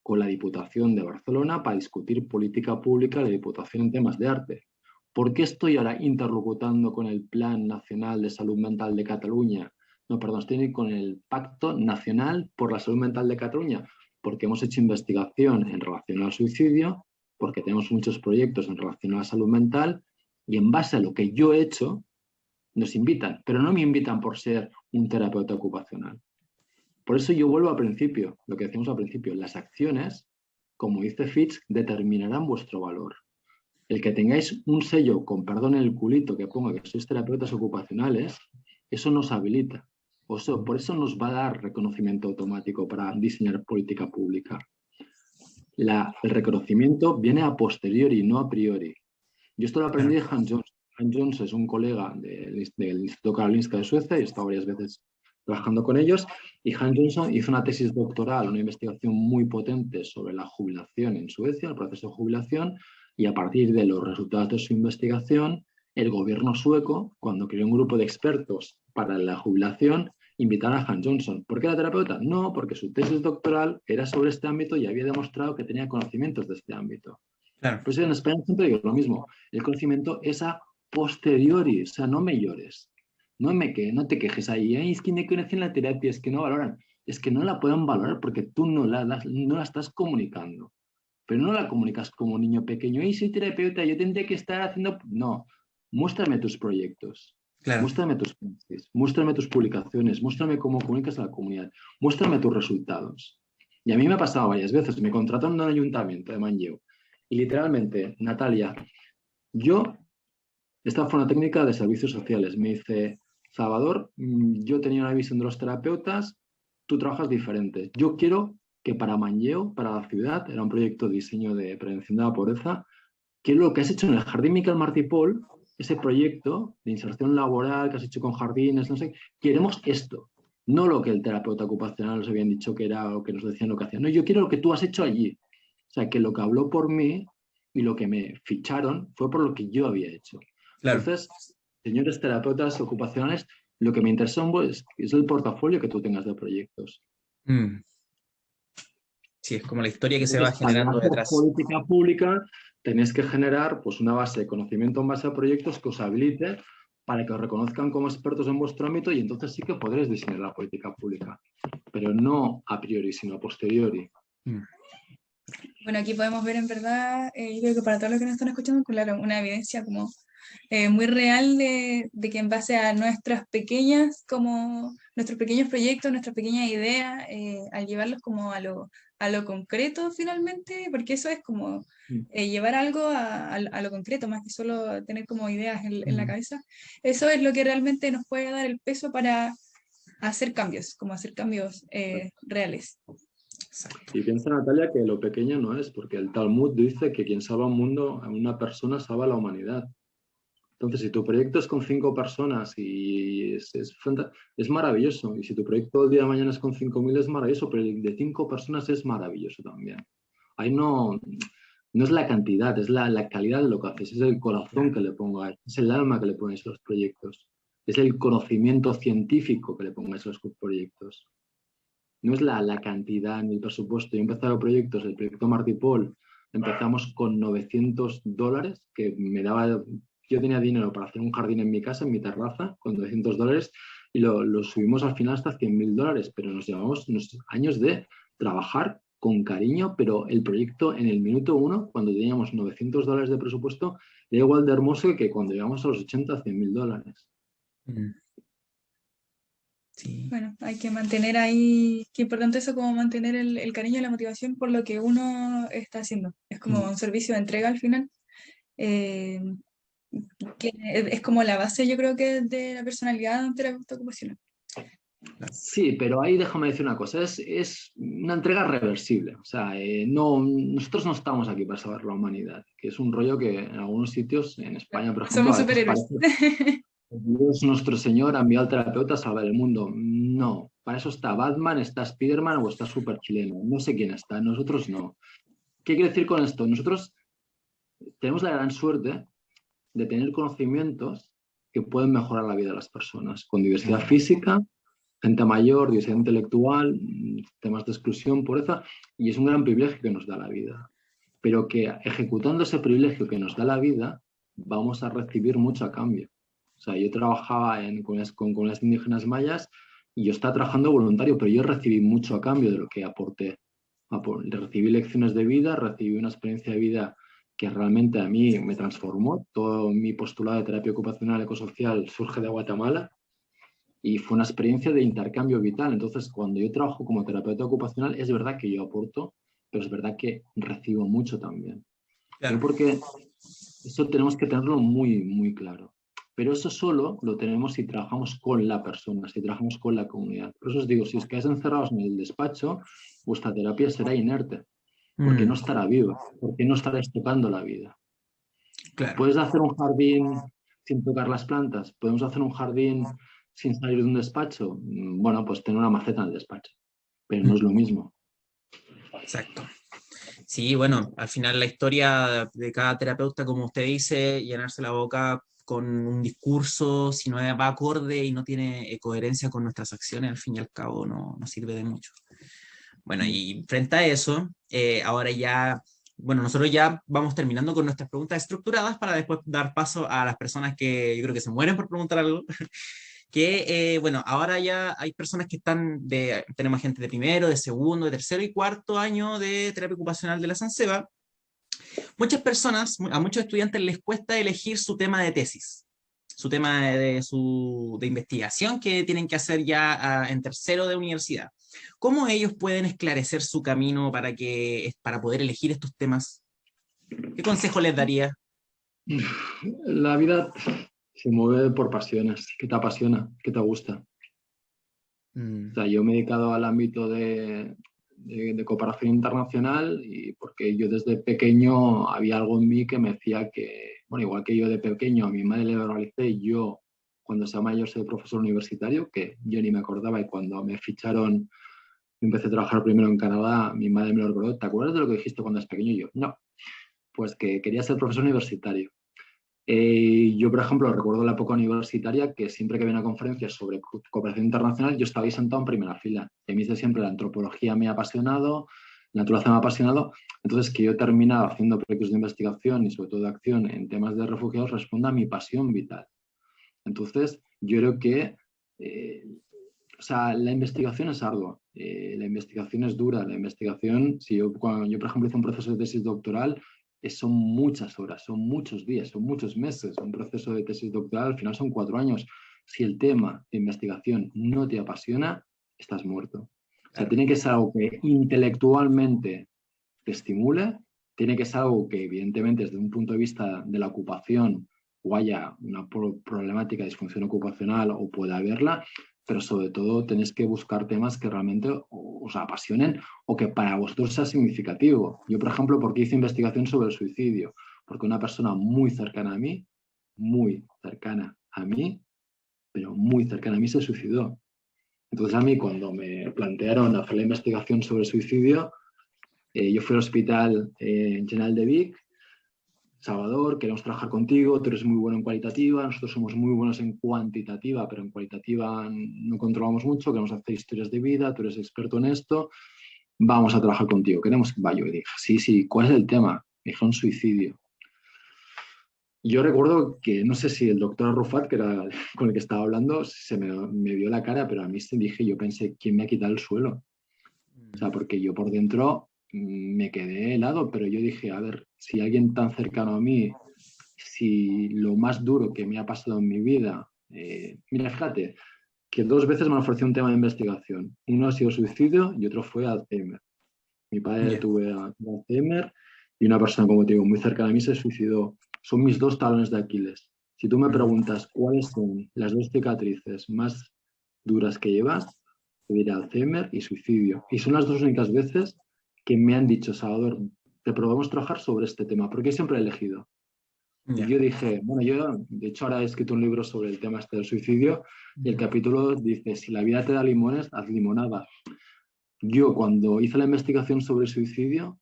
Speaker 2: con la Diputación de Barcelona para discutir política pública de la Diputación en temas de arte. ¿Por qué estoy ahora interlocutando con el Plan Nacional de Salud Mental de Cataluña? No, perdón, estoy con el Pacto Nacional por la Salud Mental de Cataluña, porque hemos hecho investigación en relación al suicidio, porque tenemos muchos proyectos en relación a la salud mental, y en base a lo que yo he hecho, nos invitan, pero no me invitan por ser un terapeuta ocupacional. Por eso yo vuelvo al principio, lo que decíamos al principio, las acciones, como dice Fitch, determinarán vuestro valor. El que tengáis un sello, con perdón en el culito, que ponga que sois terapeutas ocupacionales, eso nos habilita. Por eso nos va a dar reconocimiento automático para diseñar política pública. El reconocimiento viene a posteriori, no a priori. Yo esto lo aprendí de Hans Jones. Hans Jones es un colega del Instituto Karolinska de Suecia y he estado varias veces trabajando con ellos. Y Hans Johnson hizo una tesis doctoral, una investigación muy potente sobre la jubilación en Suecia, el proceso de jubilación, y a partir de los resultados de su investigación, el gobierno sueco, cuando creó un grupo de expertos para la jubilación, invitaron a Hans Johnson. ¿Por qué era terapeuta? No, porque su tesis doctoral era sobre este ámbito y había demostrado que tenía conocimientos de este ámbito.
Speaker 1: Claro.
Speaker 2: Pues en España siempre digo lo mismo, el conocimiento es a posteriori, o sea, no me llores. No te quejes ahí, es que no conocen la terapia, es que no valoran. Es que no la pueden valorar porque tú no la estás comunicando. Pero no la comunicas como niño pequeño. Y soy terapeuta, yo tendré que estar haciendo... No, muéstrame tus proyectos,
Speaker 1: Claro.
Speaker 2: muéstrame tus praxis, muéstrame tus publicaciones, muéstrame cómo comunicas a la comunidad, muéstrame tus resultados. Y a mí me ha pasado varias veces, me contrataron en un ayuntamiento de Manlleu y literalmente, Natalia, esta fue una técnica de servicios sociales, me dice, Salvador, yo tenía una visión de los terapeutas, tú trabajas diferente. Yo quiero que para Manlleu, para la ciudad, era un proyecto de diseño de prevención de la pobreza, que lo que has hecho en el Jardín Miquel Martí i Pol, ese proyecto de inserción laboral que has hecho con jardines, no sé, queremos esto, no lo que el terapeuta ocupacional nos habían dicho que era o que nos decían lo que hacían. No, yo quiero lo que tú has hecho allí. O sea, que lo que habló por mí y lo que me ficharon fue por lo que yo había hecho.
Speaker 1: Claro.
Speaker 2: Entonces, señores terapeutas ocupacionales, lo que me interesa es el portafolio que tú tengas de proyectos.
Speaker 1: Mm. Sí, es como la historia que se va generando
Speaker 2: Para
Speaker 1: detrás.
Speaker 2: política pública tenéis que generar pues, una base de conocimiento en base a proyectos que os habilite para que os reconozcan como expertos en vuestro ámbito y entonces sí que podréis diseñar la política pública, pero no a priori, sino a posteriori.
Speaker 3: Bueno, aquí podemos ver en verdad, yo creo que para todos los que nos están escuchando, claro, una evidencia como muy real de que en base a nuestros pequeños proyectos, nuestras pequeñas ideas, al llevarlos como a lo concreto finalmente, porque eso es como llevar algo a lo concreto, más que solo tener como ideas en la cabeza, eso es lo que realmente nos puede dar el peso para hacer cambios, como hacer cambios reales.
Speaker 2: Y piensa, Natalia, que lo pequeño no es, porque el Talmud dice que quien salva un mundo, a una persona salva a la humanidad. Entonces, si tu proyecto es con 5 personas y es maravilloso, y si tu proyecto el día de mañana es con 5.000 es maravilloso, pero el de 5 personas es maravilloso también. Ahí no es la cantidad, es la calidad de lo que haces, es el corazón que le pongas, es el alma que le pones a los proyectos, es el conocimiento científico que le pongas a los proyectos. No es la cantidad ni el presupuesto. Yo he empezado proyectos, el proyecto Martí Pol, empezamos con $900, que me daba, yo tenía dinero para hacer un jardín en mi casa, en mi terraza, con $900, y lo subimos al final hasta $100.000, pero nos llevamos unos años de trabajar con cariño, pero el proyecto en el minuto 1, cuando teníamos $900 de presupuesto, era igual de hermoso que cuando llegamos a los 80, $100.000.
Speaker 1: Sí.
Speaker 3: Bueno, hay que mantener ahí, qué importante eso, como mantener el cariño y la motivación por lo que uno está haciendo. Es como un servicio de entrega al final, que es como la base, yo creo que de la personalidad de un terapeuta ocupacional.
Speaker 2: Sí, pero ahí déjame decir una cosa, es una entrega reversible. O sea, nosotros no estamos aquí para salvar la humanidad, que es un rollo que en algunos sitios, en España, por ejemplo,
Speaker 3: Somos
Speaker 2: a veces
Speaker 3: superhéroes.
Speaker 2: parece Dios nuestro Señor ha enviado al terapeuta a salvar el mundo. No, para eso está Batman, está Spiderman o está Super Chileno. No sé quién está, nosotros no. ¿Qué quiero decir con esto? Nosotros tenemos la gran suerte de tener conocimientos que pueden mejorar la vida de las personas, con diversidad física, gente mayor, diversidad intelectual, temas de exclusión, pobreza, y es un gran privilegio que nos da la vida. Pero que ejecutando ese privilegio que nos da la vida, vamos a recibir mucho a cambio. O sea, yo trabajaba con las indígenas mayas y yo estaba trabajando voluntario, pero yo recibí mucho a cambio de lo que aporté. Recibí lecciones de vida, recibí una experiencia de vida que realmente a mí me transformó. Todo mi postulado de terapia ocupacional ecosocial surge de Guatemala y fue una experiencia de intercambio vital. Entonces, cuando yo trabajo como terapeuta ocupacional, es verdad que yo aporto, pero es verdad que recibo mucho también.
Speaker 1: Claro.
Speaker 2: Porque eso tenemos que tenerlo muy, muy claro. Pero eso solo lo tenemos si trabajamos con la persona, si trabajamos con la comunidad. Por eso os digo, si os quedáis encerrados en el despacho, vuestra terapia será inerte, porque no estará viva, porque no estaréis tocando la vida.
Speaker 1: Claro.
Speaker 2: ¿Puedes hacer un jardín sin tocar las plantas? ¿Podemos hacer un jardín sin salir de un despacho? Bueno, pues tener una maceta en el despacho, pero no es lo mismo.
Speaker 1: Exacto. Sí, bueno, al final la historia de cada terapeuta, como usted dice, llenarse la boca con un discurso, si no va acorde y no tiene coherencia con nuestras acciones, al fin y al cabo no sirve de mucho. Bueno, y frente a eso, ahora ya, bueno, nosotros ya vamos terminando con nuestras preguntas estructuradas para después dar paso a las personas que yo creo que se mueren por preguntar algo. Que, bueno, ahora ya hay personas que tenemos gente de primero, de segundo, de tercero y cuarto año de terapia ocupacional de la SANSEBA. Muchas personas, a muchos estudiantes les cuesta elegir su tema de tesis, su tema de investigación que tienen que hacer ya en tercero de universidad. ¿Cómo ellos pueden esclarecer su camino para poder elegir estos temas? ¿Qué consejo les daría?
Speaker 2: La vida se mueve por pasiones. ¿Qué te apasiona? ¿Qué te gusta? O sea, yo me he dedicado al ámbito de cooperación internacional y porque yo desde pequeño había algo en mí que me decía que, bueno, igual que yo de pequeño a mi madre le verbalicé, yo cuando sea mayor soy profesor universitario, que yo ni me acordaba, y cuando me ficharon, empecé a trabajar primero en Canadá, mi madre me lo recordó: ¿te acuerdas de lo que dijiste cuando eras pequeño? Y yo, no, pues que quería ser profesor universitario. Yo, por ejemplo, recuerdo la época universitaria que siempre que había una conferencia sobre cooperación internacional, yo estaba ahí sentado en primera fila. Y a mí desde siempre la antropología me ha apasionado, la naturaleza me ha apasionado. Entonces, que yo he terminado haciendo proyectos de investigación y sobre todo de acción en temas de refugiados responde a mi pasión vital. Entonces, yo creo que o sea, la investigación es ardua, la investigación es dura, la investigación, cuando yo, por ejemplo, hice un proceso de tesis doctoral, son muchas horas, son muchos días, son muchos meses. Un proceso de tesis doctoral al final son 4 años. Si el tema de investigación no te apasiona, estás muerto. O sea, tiene que ser algo que intelectualmente te estimule, tiene que ser algo que evidentemente desde un punto de vista de la ocupación o haya una problemática de disfunción ocupacional o pueda haberla, pero sobre todo tenéis que buscar temas que realmente os apasionen o que para vosotros sea significativo. Yo, por ejemplo, ¿por qué hice investigación sobre el suicidio? Porque una persona muy cercana a mí, pero muy cercana a mí se suicidó. Entonces a mí cuando me plantearon hacer la investigación sobre el suicidio, yo fui al Hospital General de Vic, Salvador, queremos trabajar contigo, tú eres muy bueno en cualitativa, nosotros somos muy buenos en cuantitativa, pero en cualitativa no controlamos mucho, queremos hacer historias de vida, tú eres experto en esto, vamos a trabajar contigo, queremos que vaya. Yo dije, sí, ¿cuál es el tema? Me dijeron suicidio. Yo recuerdo que, no sé si el doctor Arrufat, que era con el que estaba hablando, me vio la cara, pero a mí yo pensé, ¿quién me ha quitado el suelo? O sea, porque yo por dentro me quedé helado, pero yo dije, a ver, si alguien tan cercano a mí, si lo más duro que me ha pasado en mi vida, mira, fíjate, que 2 veces me han ofrecido un tema de investigación. Uno ha sido suicidio y otro fue Alzheimer. Mi padre tuve Alzheimer y una persona, como te digo, muy cercana a mí se suicidó. Son mis 2 talones de Aquiles. Si tú me preguntas cuáles son las 2 cicatrices más duras que llevas, te diré Alzheimer y suicidio. Y son las 2 únicas veces que me han dicho, Salvador, te probamos trabajar sobre este tema, porque siempre he elegido. Y yo dije, bueno, yo de hecho ahora he escrito un libro sobre el tema este del suicidio y el capítulo dice, si la vida te da limones, haz limonada. Yo cuando hice la investigación sobre el suicidio,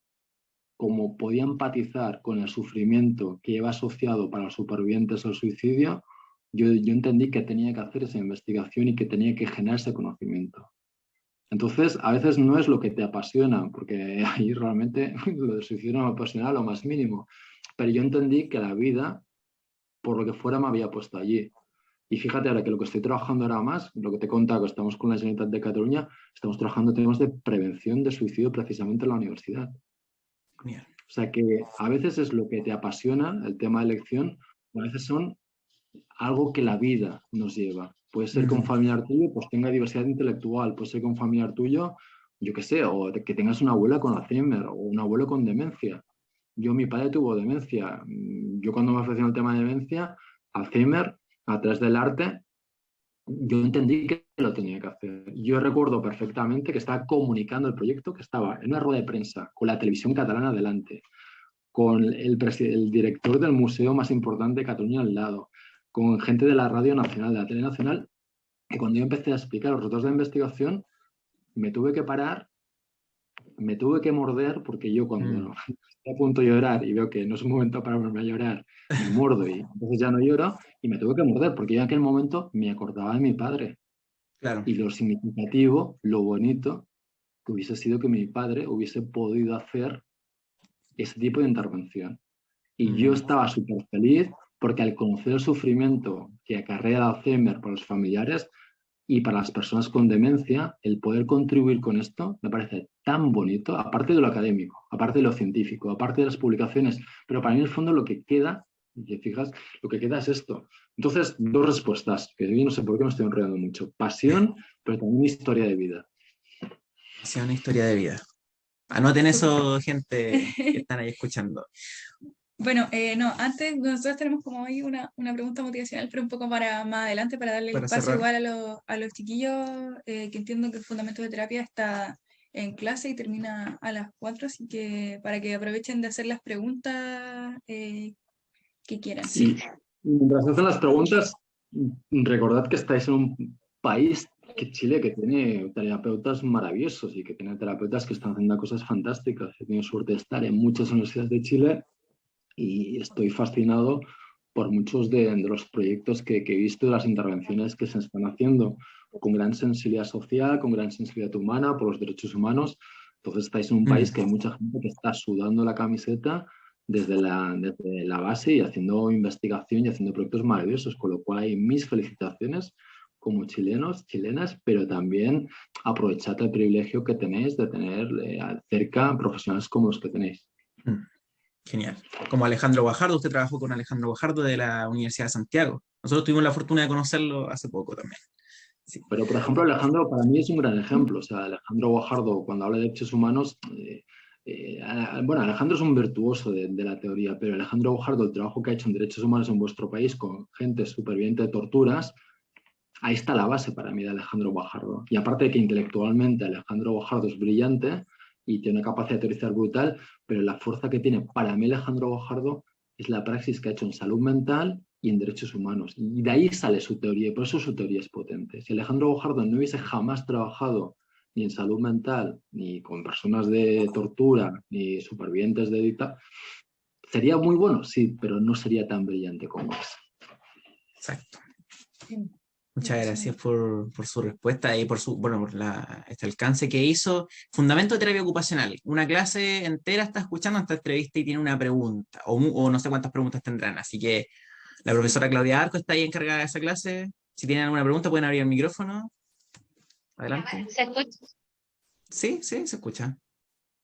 Speaker 2: como podía empatizar con el sufrimiento que lleva asociado para los supervivientes al suicidio, yo entendí que tenía que hacer esa investigación y que tenía que generar ese conocimiento. Entonces, a veces no es lo que te apasiona, porque ahí realmente lo del suicidio no me apasiona lo más mínimo, pero yo entendí que la vida, por lo que fuera, me había puesto allí. Y fíjate ahora que lo que estoy trabajando ahora más, lo que te he contado, que estamos con la Generalitat de Cataluña, estamos trabajando temas de prevención de suicidio precisamente en la universidad.
Speaker 1: Bien.
Speaker 2: O sea que a veces es lo que te apasiona, el tema de elección, o a veces son algo que la vida nos lleva. Puede ser que un familiar tuyo pues tenga diversidad intelectual, puede ser que un familiar tuyo, yo qué sé, o que tengas una abuela con Alzheimer o un abuelo con demencia. Mi padre tuvo demencia. Yo cuando me ofrecieron el tema de demencia, Alzheimer, a través del arte, yo entendí que lo tenía que hacer. Yo recuerdo perfectamente que estaba comunicando el proyecto, que estaba en una rueda de prensa con la televisión catalana delante, con el director del museo más importante de Cataluña al lado, con gente de la Radio Nacional, de la Tele Nacional, que cuando yo empecé a explicar los resultados de la investigación, me tuve que parar, me tuve que morder, porque yo cuando estoy a punto de llorar y veo que no es un momento para volverme a llorar, me muerdo y entonces ya no lloro, y me tuve que morder, porque yo en aquel momento me acordaba de mi padre.
Speaker 1: Claro.
Speaker 2: Y lo significativo, lo bonito, que hubiese sido que mi padre hubiese podido hacer ese tipo de intervención. Y yo estaba súper feliz porque al conocer el sufrimiento que acarrea el Alzheimer para los familiares y para las personas con demencia, el poder contribuir con esto me parece tan bonito, aparte de lo académico, aparte de lo científico, aparte de las publicaciones, pero para mí en el fondo lo que queda, y te fijas, lo que queda es esto. Entonces, 2 respuestas, que yo no sé por qué me estoy enrollando mucho. Pasión, pero también historia de vida.
Speaker 1: Pasión e historia de vida. Anoten eso, gente que están ahí escuchando.
Speaker 3: Bueno, no, antes nosotros tenemos como hoy una pregunta motivacional, pero un poco para más adelante, para darle el
Speaker 1: Para
Speaker 3: espacio
Speaker 1: cerrar.
Speaker 3: igual a los chiquillos, que entiendo que el Fundamento de Terapia está en clase y termina a las 4, así que para que aprovechen de hacer las preguntas que quieran.
Speaker 1: Sí.
Speaker 2: Y mientras hacen las preguntas, recordad que estáis en un país, que Chile, que tiene terapeutas maravillosos y que tiene terapeutas que están haciendo cosas fantásticas. He tenido suerte de estar en muchas universidades de Chile y estoy fascinado por muchos de los proyectos que he visto, las intervenciones que se están haciendo, con gran sensibilidad social, con gran sensibilidad humana, por los derechos humanos. Entonces estáis en un país que hay mucha gente que está sudando la camiseta desde la base y haciendo investigación y haciendo proyectos maravillosos, con lo cual hay mis felicitaciones como chilenos, chilenas, pero también aprovechad el privilegio que tenéis de tener cerca profesionales como los que tenéis.
Speaker 1: Genial. Como Alejandro Guajardo, usted trabajó con Alejandro Guajardo de la Universidad de Santiago. Nosotros tuvimos la fortuna de conocerlo hace poco también. Sí.
Speaker 2: Pero, por ejemplo, Alejandro para mí es un gran ejemplo. O sea, Alejandro Guajardo, cuando habla de derechos humanos, bueno, Alejandro es un virtuoso de la teoría, pero Alejandro Guajardo, el trabajo que ha hecho en derechos humanos en vuestro país con gente superviviente de torturas, ahí está la base para mí de Alejandro Guajardo. Y aparte de que intelectualmente Alejandro Guajardo es brillante y tiene una capacidad de teorizar brutal, pero la fuerza que tiene para mí Alejandro Guajardo es la praxis que ha hecho en salud mental y en derechos humanos. Y de ahí sale su teoría, y por eso su teoría es potente. Si Alejandro Guajardo no hubiese jamás trabajado ni en salud mental, ni con personas de tortura, ni supervivientes de dictadura, sería muy bueno, sí, pero no sería tan brillante como es.
Speaker 1: Exacto. Muchas gracias por su respuesta y por su, bueno, por este alcance que hizo. Fundamento de terapia ocupacional. Una clase entera está escuchando esta entrevista y tiene una pregunta, o no sé cuántas preguntas tendrán. Así que la profesora Claudia Arco está ahí encargada de esa clase. Si tienen alguna pregunta, pueden abrir el micrófono. Adelante.
Speaker 4: ¿Se escucha?
Speaker 1: Sí, sí, se escucha.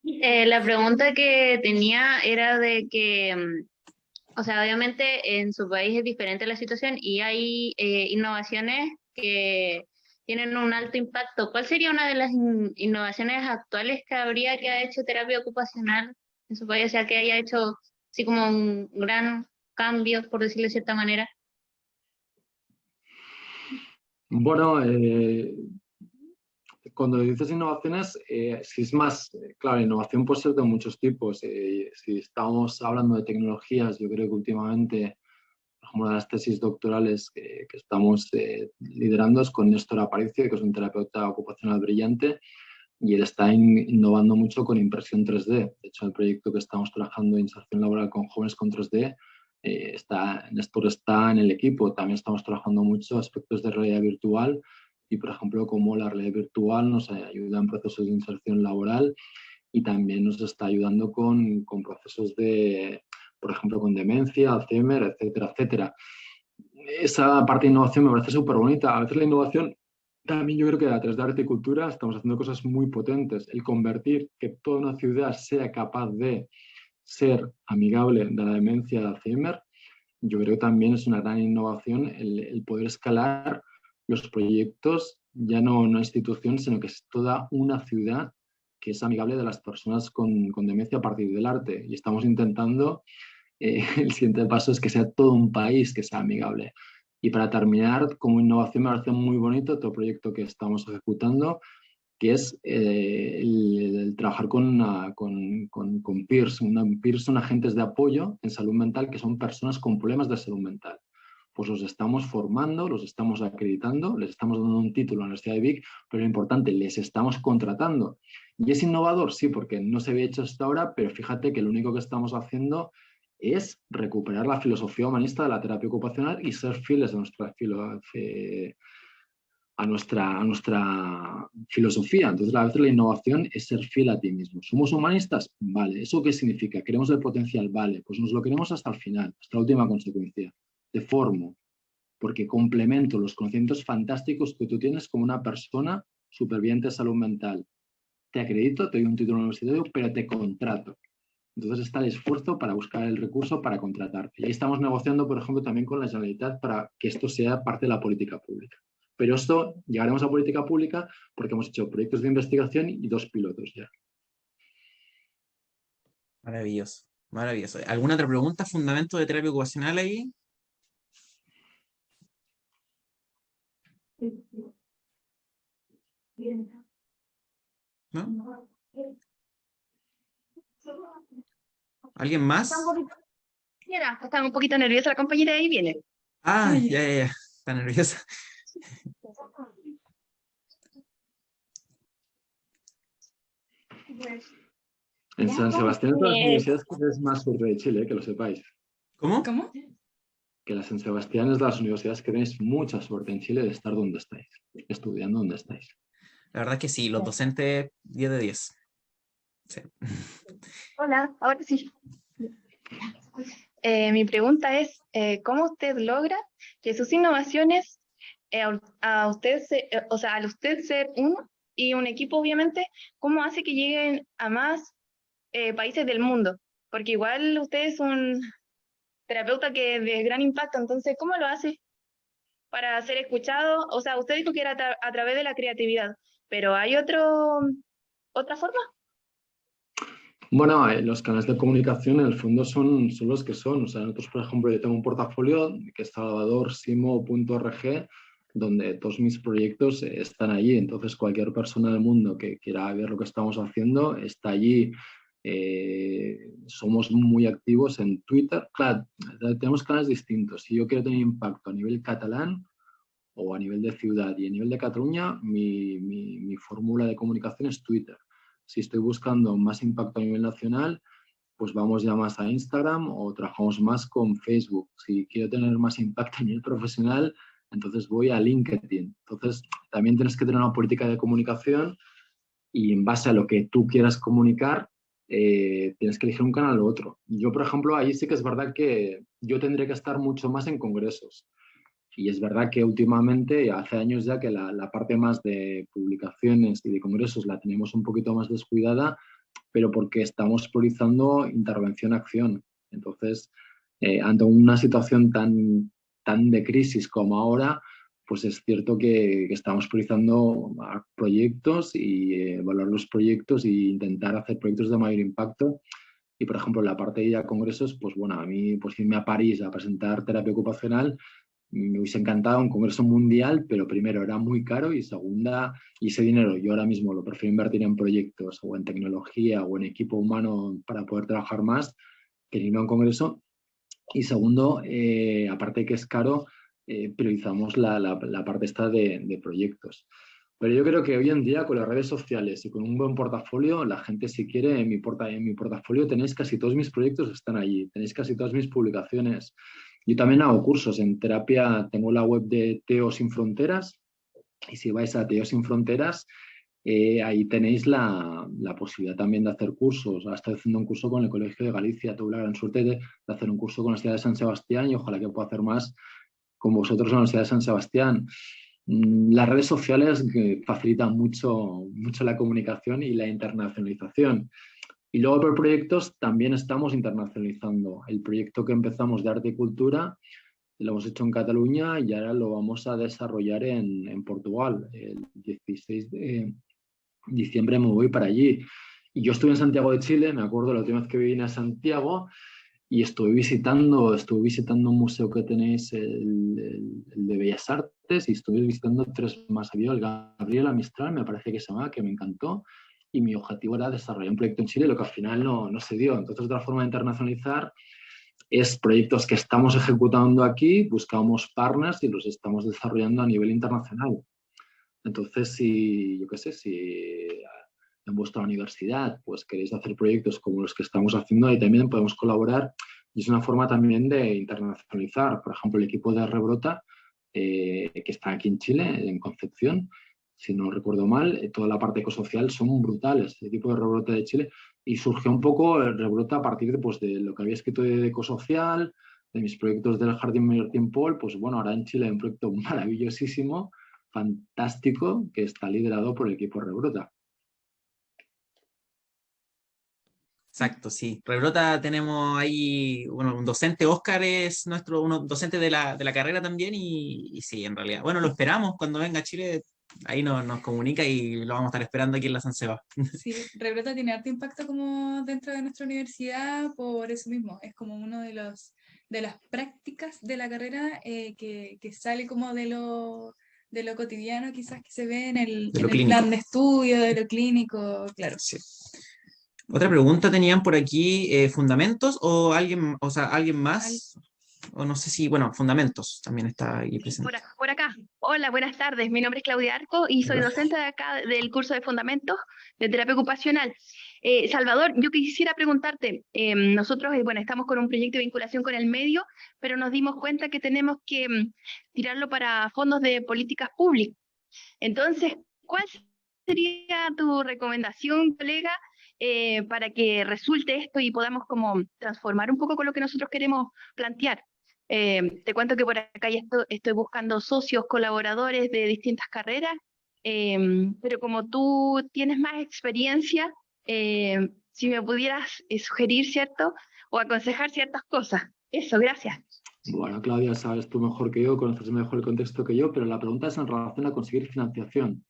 Speaker 4: La pregunta que tenía era de que, o sea, obviamente en su país es diferente la situación y hay innovaciones que tienen un alto impacto. ¿Cuál sería una de las innovaciones actuales que habría que ha hecho terapia ocupacional en su país? O sea, que haya hecho así como un gran cambio, por decirlo de cierta manera.
Speaker 2: Bueno, cuando dices innovaciones, si es más, claro, innovación puede ser de muchos tipos. Si estamos hablando de tecnologías, yo creo que últimamente, como una de las tesis doctorales que estamos liderando es con Néstor Aparicio, que es un terapeuta ocupacional brillante, y él está innovando mucho con impresión 3D. De hecho, el proyecto que estamos trabajando de inserción laboral con jóvenes con 3D, Néstor está en el equipo. También estamos trabajando mucho aspectos de realidad virtual y, por ejemplo, cómo la realidad virtual nos ayuda en procesos de inserción laboral y también nos está ayudando con procesos de, por ejemplo, con demencia, Alzheimer, etcétera, etcétera. Esa parte de innovación me parece súper bonita. A veces la innovación, también yo creo que a través de arte y cultura estamos haciendo cosas muy potentes. El convertir que toda una ciudad sea capaz de ser amigable de la demencia de Alzheimer, yo creo que también es una gran innovación el poder escalar los proyectos, ya no una institución, sino que es toda una ciudad que es amigable de las personas con demencia a partir del arte. Y estamos intentando, el siguiente paso es que sea todo un país que sea amigable. Y para terminar, como innovación me parece muy bonito otro proyecto que estamos ejecutando, que es el trabajar con peers. Peers son agentes de apoyo en salud mental que son personas con problemas de salud mental. Pues los estamos formando, los estamos acreditando, les estamos dando un título a la Universidad de Vic, pero lo importante, les estamos contratando. ¿Y es innovador? Sí, porque no se había hecho hasta ahora, pero fíjate que lo único que estamos haciendo es recuperar la filosofía humanista de la terapia ocupacional y ser fieles a nuestra filosofía. Entonces, a veces la innovación es ser fiel a ti mismo. ¿Somos humanistas? Vale. ¿Eso qué significa? ¿Queremos el potencial? Vale. Pues nos lo queremos hasta el final, hasta la última consecuencia. Te formo, porque complemento los conocimientos fantásticos que tú tienes como una persona superviviente de salud mental. Te acredito, te doy un título universitario, pero te contrato. Entonces está el esfuerzo para buscar el recurso para contratarte. Y ahí estamos negociando, por ejemplo, también con la Generalitat para que esto sea parte de la política pública. Pero esto llegaremos a política pública porque hemos hecho proyectos de investigación y 2 pilotos ya.
Speaker 1: Maravilloso, maravilloso. ¿Alguna otra pregunta? ¿Fundamento de terapia ocupacional ahí? ¿No? ¿Alguien más?
Speaker 4: Mira, está un poquito nerviosa la compañera, ahí viene.
Speaker 1: Ah, ya. Está nerviosa.
Speaker 2: En San Sebastián es de las universidades que es más sur de Chile, que lo sepáis.
Speaker 1: ¿Cómo?
Speaker 3: ¿Cómo?
Speaker 2: Que la San Sebastián es de las universidades que tenéis mucha suerte en Chile de estar donde estáis, estudiando donde estáis.
Speaker 1: La verdad es que sí, los docentes 10 de 10. Sí.
Speaker 4: Hola, ahora sí.
Speaker 5: Mi pregunta es, ¿cómo usted logra que sus innovaciones, a usted, o sea, al usted ser uno y un equipo, obviamente, cómo hace que lleguen a más países del mundo? Porque igual usted es un terapeuta que es de gran impacto, entonces, ¿cómo lo hace para ser escuchado? O sea, usted dijo que era a través de la creatividad, pero ¿hay otra forma?
Speaker 2: Bueno, los canales de comunicación en el fondo son los que son. O sea, nosotros, por ejemplo, yo tengo un portafolio que es salvadorsimo.org, donde todos mis proyectos están allí. Entonces, cualquier persona del mundo que quiera ver lo que estamos haciendo está allí. Somos muy activos en Twitter. Claro, tenemos canales distintos. Si yo quiero tener impacto a nivel catalán o a nivel de ciudad y a nivel de Cataluña, mi fórmula de comunicación es Twitter. Si estoy buscando más impacto a nivel nacional, pues vamos ya más a Instagram o trabajamos más con Facebook. Si quiero tener más impacto a nivel profesional, entonces voy a LinkedIn. Entonces, también tienes que tener una política de comunicación y en base a lo que tú quieras comunicar, tienes que elegir un canal u otro. Yo, por ejemplo, ahí sí que es verdad que yo tendría que estar mucho más en congresos. Y es verdad que últimamente, hace años ya que la parte más de publicaciones y de congresos la tenemos un poquito más descuidada, pero porque estamos priorizando intervención-acción. Entonces, ante una situación tan de crisis como ahora, pues es cierto que estamos priorizando proyectos y evaluar los proyectos e intentar hacer proyectos de mayor impacto. Y, por ejemplo, la parte de ir a congresos, pues bueno, a mí, pues irme a París a presentar terapia ocupacional, me hubiese encantado un congreso mundial, pero primero era muy caro y segunda, y ese dinero yo ahora mismo lo prefiero invertir en proyectos o en tecnología o en equipo humano para poder trabajar más que en ir a un congreso. Y segundo, aparte de que es caro, priorizamos la parte esta de proyectos. Pero yo creo que hoy en día con las redes sociales y con un buen portafolio, la gente si quiere, en mi portafolio tenéis casi todos mis proyectos están allí, tenéis casi todas mis publicaciones. Yo también hago cursos en terapia, tengo la web de Teo Sin Fronteras y si vais a Teo Sin Fronteras, ahí tenéis la posibilidad también de hacer cursos. Ahora estoy haciendo un curso con el Colegio de Galicia, tuve la gran suerte de hacer un curso con la Universidad de San Sebastián y ojalá que pueda hacer más con vosotros en la Universidad de San Sebastián. Las redes sociales facilitan mucho la comunicación y la internacionalización. Y luego por proyectos también estamos internacionalizando. El proyecto que empezamos de arte y cultura lo hemos hecho en Cataluña y ahora lo vamos a desarrollar en Portugal. El 16 de diciembre me voy para allí. Y yo estuve en Santiago de Chile, me acuerdo la última vez que vine a Santiago y estuve visitando un museo que tenéis, el de Bellas Artes, y estuve visitando 3 más. Había el Gabriela Mistral, me parece que se llamaba, que me encantó. Y mi objetivo era desarrollar un proyecto en Chile, lo que al final no se dio. Entonces, otra forma de internacionalizar es proyectos que estamos ejecutando aquí, buscamos partners y los estamos desarrollando a nivel internacional. Entonces, yo qué sé, si en vuestra universidad pues queréis hacer proyectos como los que estamos haciendo, ahí también podemos colaborar y es una forma también de internacionalizar. Por ejemplo, el equipo de Rebrota, que está aquí en Chile, en Concepción, si no recuerdo mal, toda la parte ecosocial son brutales. El equipo de Rebrota de Chile, y surgió un poco el Rebrota a partir de lo que había escrito de ecosocial, de mis proyectos del Jardín Martín Pol. Pues bueno, ahora en Chile hay un proyecto maravillosísimo, fantástico, que está liderado por el equipo Rebrota.
Speaker 1: Exacto, sí. Rebrota tenemos ahí, bueno, un docente, Óscar es uno docente de la carrera también y sí, en realidad. Bueno, lo esperamos cuando venga a Chile, ahí nos comunica y lo vamos a estar esperando aquí en la San Seba.
Speaker 3: Sí, Rebrota tiene harto impacto como dentro de nuestra universidad por eso mismo. Es como uno de las prácticas de la carrera que sale como de lo cotidiano quizás que se ve en el plan de estudio, de lo clínico, claro.
Speaker 1: Sí. Otra pregunta tenían por aquí, fundamentos o alguien más, o no sé si, bueno, fundamentos también está ahí presente.
Speaker 5: Por acá. Hola, buenas tardes. Mi nombre es Claudia Arco y soy docente de acá del curso de fundamentos de terapia ocupacional. Salvador, yo quisiera preguntarte, nosotros, bueno, estamos con un proyecto de vinculación con el medio, pero nos dimos cuenta que tenemos que tirarlo para fondos de políticas públicas. Entonces, ¿cuál sería tu recomendación, colega, para que resulte esto y podamos como transformar un poco con lo que nosotros queremos plantear. Te cuento que por acá ya estoy buscando socios, colaboradores de distintas carreras, pero como tú tienes más experiencia, si me pudieras sugerir, ¿cierto? O aconsejar ciertas cosas. Eso, gracias.
Speaker 2: Bueno, Claudia, sabes tú mejor que yo, conoces mejor el contexto que yo, pero la pregunta es en relación a conseguir financiación.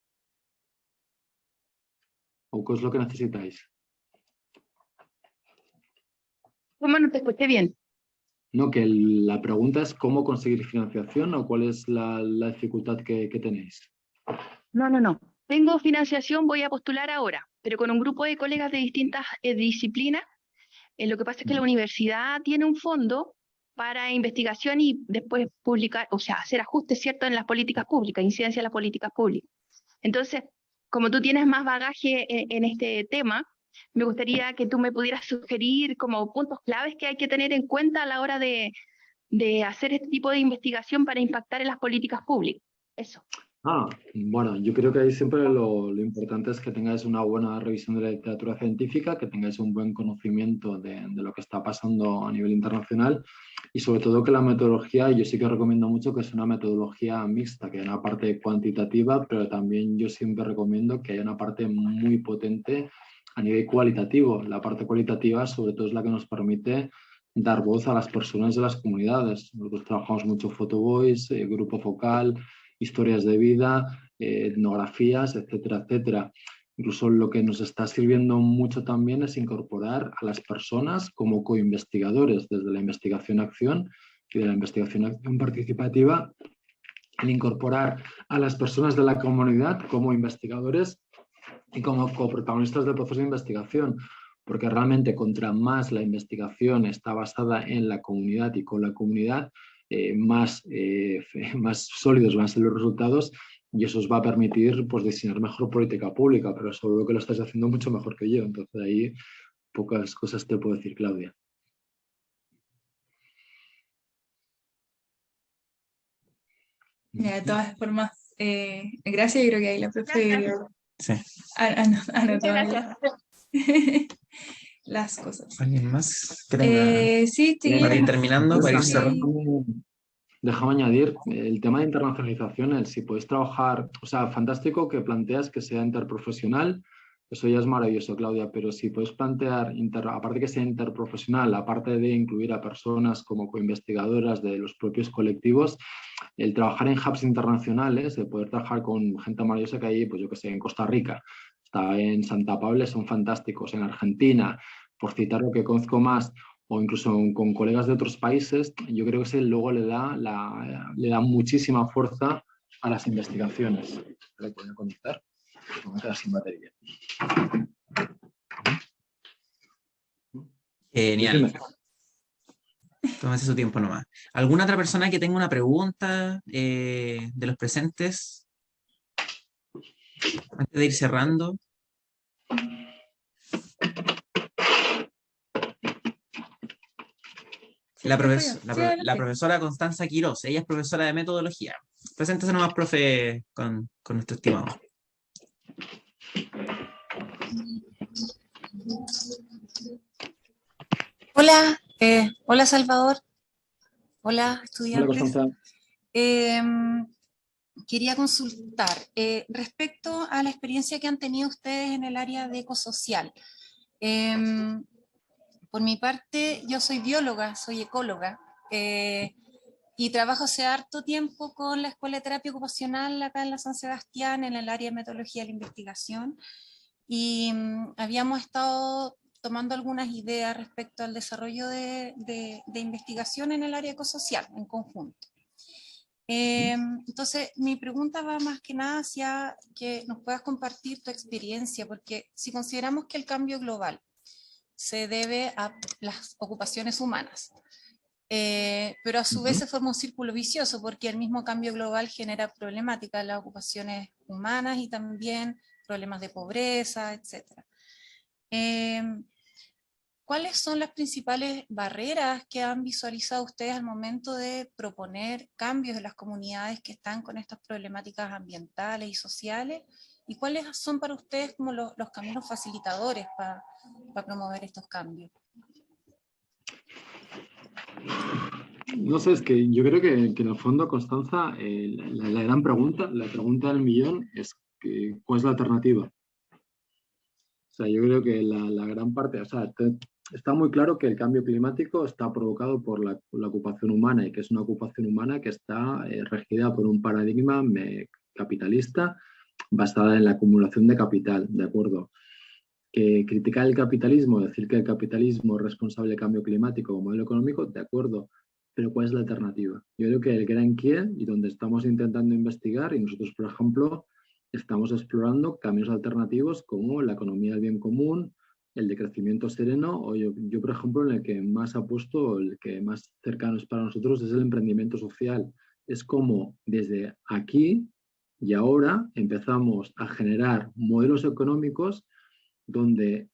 Speaker 2: ¿O qué es lo que necesitáis?
Speaker 5: ¿Cómo no te escuché bien?
Speaker 2: No, que la pregunta es cómo conseguir financiación o cuál es la dificultad que tenéis.
Speaker 5: No. Tengo financiación, voy a postular ahora, pero con un grupo de colegas de distintas disciplinas. Lo que pasa es que la universidad tiene un fondo para investigación y después publicar, o sea, hacer ajustes, ¿cierto?, en las políticas públicas, incidencia en las políticas públicas. Entonces, como tú tienes más bagaje en este tema, me gustaría que tú me pudieras sugerir como puntos claves que hay que tener en cuenta a la hora de hacer este tipo de investigación para impactar en las políticas públicas. Eso.
Speaker 2: Bueno, yo creo que ahí siempre lo importante es que tengáis una buena revisión de la literatura científica, que tengáis un buen conocimiento de lo que está pasando a nivel internacional y sobre todo que la metodología, yo sí que recomiendo mucho que es una metodología mixta, que hay una parte cuantitativa, pero también yo siempre recomiendo que haya una parte muy potente a nivel cualitativo. La parte cualitativa sobre todo es la que nos permite dar voz a las personas de las comunidades. Nosotros trabajamos mucho Photovoice, Grupo Focal, historias de vida, etnografías, etcétera, etcétera. Incluso lo que nos está sirviendo mucho también es incorporar a las personas como coinvestigadores desde la investigación-acción y de la investigación-acción participativa, el incorporar a las personas de la comunidad como investigadores y como coprotagonistas del proceso de investigación, porque realmente contra más la investigación está basada en la comunidad y con la comunidad, más sólidos van a ser los resultados y eso os va a permitir pues, diseñar mejor política pública, pero seguro que lo estáis haciendo mucho mejor que yo, entonces ahí pocas cosas te puedo decir, Claudia.
Speaker 3: De todas formas, gracias, yo creo que ahí la profe
Speaker 1: Sí.
Speaker 3: anotó
Speaker 5: Gracias.
Speaker 3: las cosas.
Speaker 1: ¿Alguien más que tenga
Speaker 3: Sí,
Speaker 1: para ir
Speaker 3: chiquillos.
Speaker 1: terminando, para ir
Speaker 3: Sí.
Speaker 1: cerrando?
Speaker 2: Déjame añadir el tema de internacionalización, el si podéis trabajar, o sea, fantástico que planteas que sea interprofesional, eso ya es maravilloso, Claudia, pero si podéis plantear, aparte que sea interprofesional, aparte de incluir a personas como coinvestigadoras de los propios colectivos, el trabajar en hubs internacionales, el poder trabajar con gente maravillosa que hay, pues yo que sé, en Costa Rica, está en Santa Pablo, son fantásticos, en Argentina, por citar lo que conozco más, o incluso con colegas de otros países, yo creo que ese luego le da muchísima fuerza a las investigaciones. ¿Le puedo conectar? Me voy a quedar sin batería.
Speaker 1: Genial. Tómese su tiempo nomás. ¿Alguna otra persona que tenga una pregunta de los presentes? Antes de ir cerrando. La profesora Constanza Quirós, ella es profesora de metodología. Preséntese nomás, profe, con nuestro estimado.
Speaker 6: Hola, hola Salvador, hola estudiantes.
Speaker 2: Hola, Constanza.
Speaker 6: Quería consultar respecto a la experiencia que han tenido ustedes en el área de ecosocial. Por mi parte, yo soy bióloga, soy ecóloga y trabajo hace harto tiempo con la Escuela de Terapia Ocupacional acá en la San Sebastián, en el área de metodología de la investigación, y habíamos estado tomando algunas ideas respecto al desarrollo de investigación en el área ecosocial en conjunto. Entonces, mi pregunta va más que nada hacia que nos puedas compartir tu experiencia, porque si consideramos que el cambio global se debe a las ocupaciones humanas, pero a su vez se forma un círculo vicioso, porque el mismo cambio global genera problemáticas en las ocupaciones humanas y también problemas de pobreza, etc. ¿Cuáles son las principales barreras que han visualizado ustedes al momento de proponer cambios en las comunidades que están con estas problemáticas ambientales y sociales? ¿Y cuáles son para ustedes como los caminos facilitadores para promover estos cambios?
Speaker 2: No sé, es que yo creo que en el fondo, Constanza, la gran pregunta, la pregunta del millón es ¿cuál es la alternativa? O sea, yo creo que la gran parte, o sea, está muy claro que el cambio climático está provocado por la ocupación humana y que es una ocupación humana que está regida por un paradigma capitalista basada en la acumulación de capital, ¿de acuerdo? Que criticar el capitalismo, decir que el capitalismo es responsable del cambio climático como modelo económico, de acuerdo, pero ¿cuál es la alternativa? Yo creo que el gran quién y donde estamos intentando investigar, y nosotros, por ejemplo, estamos explorando caminos alternativos como la economía del bien común, el de crecimiento sereno, o yo, por ejemplo, en el que más apuesto, el que más cercano es para nosotros, es el emprendimiento social. Es como desde aquí y ahora empezamos a generar modelos económicos donde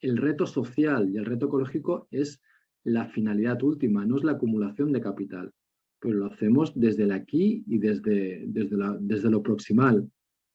Speaker 2: el reto social y el reto ecológico es la finalidad última, no es la acumulación de capital, pero lo hacemos desde el aquí y desde lo proximal,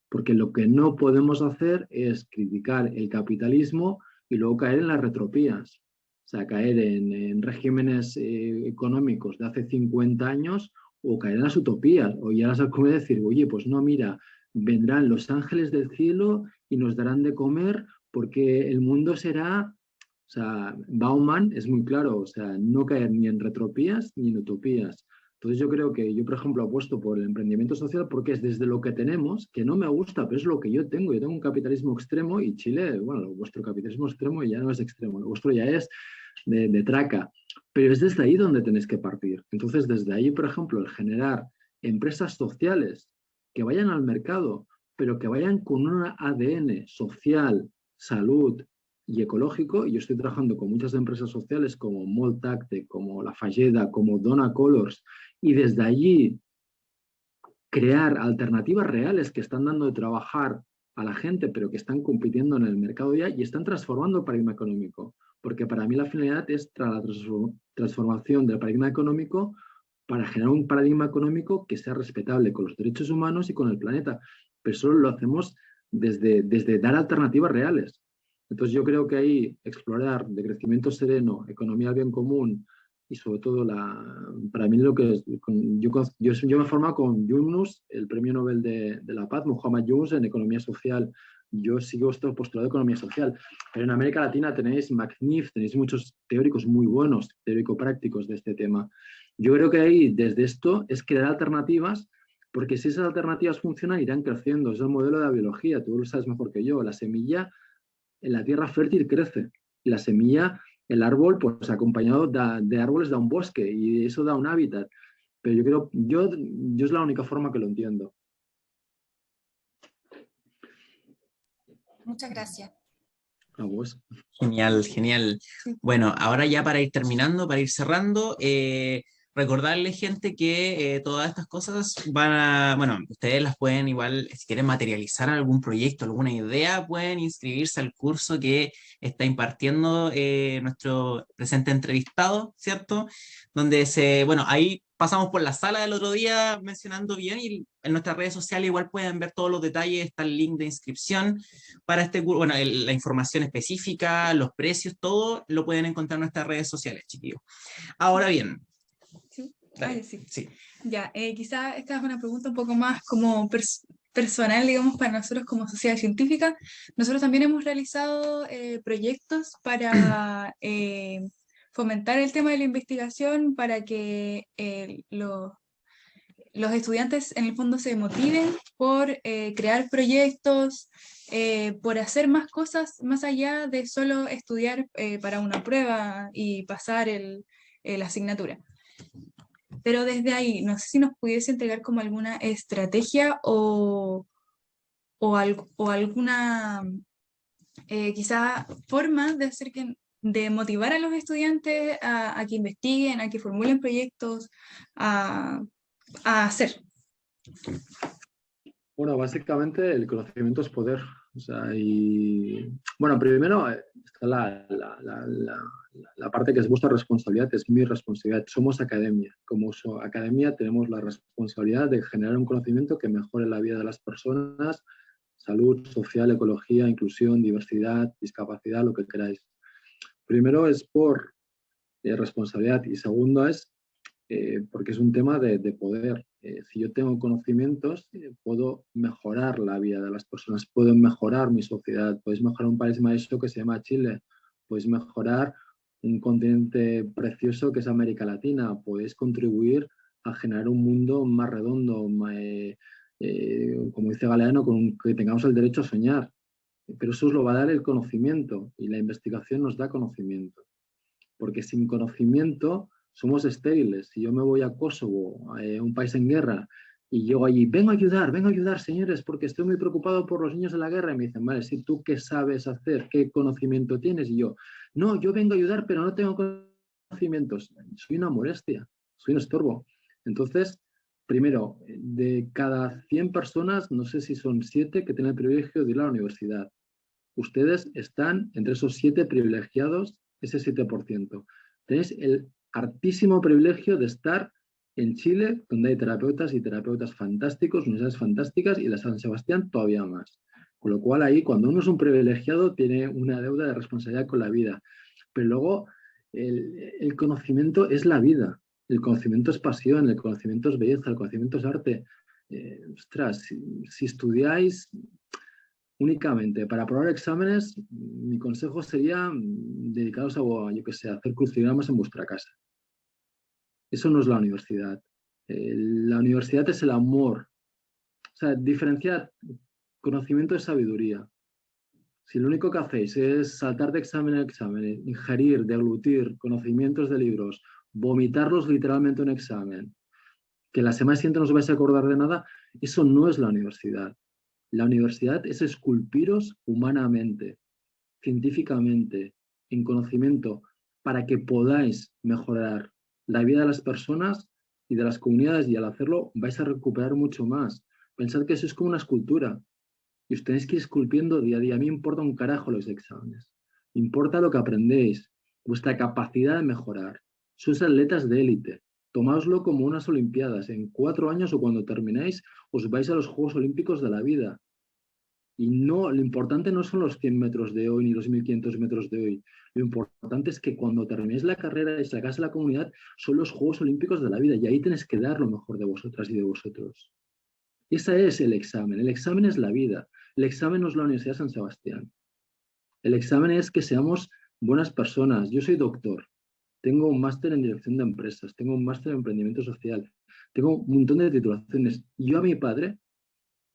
Speaker 2: porque lo que no podemos hacer es criticar el capitalismo y luego caer en las retropías, o sea, caer en regímenes económicos de hace 50 años o caer en las utopías, o ya las como decir, oye, pues no, mira, vendrán los ángeles del cielo y nos darán de comer porque el mundo será, o sea, Bauman es muy claro, o sea, no caer ni en retropías ni en utopías. Entonces yo creo que yo, por ejemplo, apuesto por el emprendimiento social porque es desde lo que tenemos, que no me gusta, pero es lo que yo tengo. Yo tengo un capitalismo extremo y Chile, bueno, vuestro capitalismo extremo ya no es extremo, lo vuestro ya es de traca, pero es desde ahí donde tenéis que partir. Entonces, desde ahí, por ejemplo, el generar empresas sociales que vayan al mercado, pero que vayan con un ADN social, salud y ecológico. Y yo estoy trabajando con muchas empresas sociales como Moltacte, como La Falleda, como Dona Colors, y desde allí crear alternativas reales que están dando de trabajar a la gente, pero que están compitiendo en el mercado ya y están transformando el paradigma económico. Porque para mí la finalidad es la transformación del paradigma económico para generar un paradigma económico que sea respetable con los derechos humanos y con el planeta. Pero solo lo hacemos desde dar alternativas reales. Entonces yo creo que ahí explorar de crecimiento sereno, economía del bien común y sobre todo para mí lo que es, yo me he formado con Yunus, el premio Nobel de la Paz, Muhammad Yunus en economía social. Yo sigo este postulado de economía social, pero en América Latina tenéis McNiff, tenéis muchos teóricos muy buenos, teórico-prácticos de este tema. Yo creo que ahí, desde esto, es crear alternativas, porque si esas alternativas funcionan, irán creciendo. Es el modelo de la biología, tú lo sabes mejor que yo. La semilla en la tierra fértil crece, y la semilla, el árbol, pues acompañado de árboles da un bosque, y eso da un hábitat. Pero yo creo, yo es la única forma que lo entiendo.
Speaker 6: Muchas gracias.
Speaker 2: A vos.
Speaker 1: Genial, genial. Bueno, ahora ya para ir terminando, para ir cerrando, recordarle, gente, que todas estas cosas bueno, ustedes las pueden igual, si quieren materializar algún proyecto, alguna idea, pueden inscribirse al curso que está impartiendo nuestro presente entrevistado, ¿cierto? Donde bueno, ahí pasamos por la sala del otro día mencionando bien, y en nuestras redes sociales igual pueden ver todos los detalles, está el link de inscripción para este curso, bueno, la información específica, los precios, todo lo pueden encontrar en nuestras redes sociales, chiquillos. Ahora bien.
Speaker 3: Sí.
Speaker 1: Dale,
Speaker 3: Sí.
Speaker 1: sí.
Speaker 3: Ya, quizá esta es una pregunta un poco más como personal, digamos, para nosotros como sociedad científica. Nosotros también hemos realizado proyectos para fomentar el tema de la investigación, para que los estudiantes en el fondo se motiven por crear proyectos, por hacer más cosas más allá de solo estudiar para una prueba y pasar la asignatura. Pero desde ahí, no sé si nos pudiese entregar como alguna estrategia o alguna quizá forma de hacer de motivar a los estudiantes a que investiguen, a que formulen proyectos, a hacer.
Speaker 2: Bueno, básicamente el conocimiento es poder. O sea, y bueno, primero está la parte que es vuestra responsabilidad, es mi responsabilidad. Somos academia. Como academia tenemos la responsabilidad de generar un conocimiento que mejore la vida de las personas salud, social, ecología, inclusión, diversidad, discapacidad, lo que queráis. Primero es por responsabilidad y segundo es porque es un tema de poder. Si yo tengo conocimientos, puedo mejorar la vida de las personas, puedo mejorar mi sociedad, puedes mejorar un país maestro que se llama Chile, puedes mejorar un continente precioso que es América Latina, puedes contribuir a generar un mundo más redondo, como dice Galeano, con que tengamos el derecho a soñar. Pero eso os lo va a dar el conocimiento y la investigación nos da conocimiento. Porque sin conocimiento somos estériles. Si yo me voy a Kosovo, un país en guerra, y llego allí, vengo a ayudar, señores, porque estoy muy preocupado por los niños de la guerra, y me dicen, vale, si tú qué sabes hacer, qué conocimiento tienes, y yo, no, yo vengo a ayudar, pero no tengo conocimientos. Soy una molestia, soy un estorbo. Entonces, primero, de cada 100 personas, no sé si son 7 que tienen el privilegio de ir a la universidad. Ustedes están entre esos 7 privilegiados, ese 7%. Tenéis el hartísimo privilegio de estar en Chile, donde hay terapeutas y terapeutas fantásticos, universidades fantásticas, y la San Sebastián todavía más. Con lo cual ahí, cuando uno es un privilegiado, tiene una deuda de responsabilidad con la vida. Pero luego, el conocimiento es la vida. El conocimiento es pasión, el conocimiento es belleza, el conocimiento es arte. Ostras, si estudiáis únicamente para aprobar exámenes, mi consejo sería dedicaros a, yo que sé, a hacer crucigramas en vuestra casa. Eso no es la universidad. La universidad es el amor. O sea, diferenciar conocimiento de sabiduría. Si lo único que hacéis es saltar de examen en examen, ingerir, deglutir conocimientos de libros, vomitarlos literalmente en un examen, que la semana siguiente no os vais a acordar de nada, eso no es la universidad. La universidad es esculpiros humanamente, científicamente, en conocimiento, para que podáis mejorar la vida de las personas y de las comunidades, y al hacerlo vais a recuperar mucho más. Pensad que eso es como una escultura y os tenéis que ir esculpiendo día a día. A mí me importa un carajo los exámenes, me importa lo que aprendéis, vuestra capacidad de mejorar. Sois atletas de élite. Tomáoslo como unas olimpiadas. En 4 años o cuando terminéis, os vais a los Juegos Olímpicos de la vida. Y no, lo importante no son los 100 metros de hoy ni los 1500 metros de hoy. Lo importante es que cuando terminéis la carrera y sacáis a la comunidad, son los Juegos Olímpicos de la vida. Y ahí tenéis que dar lo mejor de vosotras y de vosotros. Ese es el examen. El examen es la vida. El examen no es la Universidad de San Sebastián. El examen es que seamos buenas personas. Yo soy doctor. Tengo un máster en dirección de empresas. Tengo un máster en emprendimiento social. Tengo un montón de titulaciones. Yo a mi padre,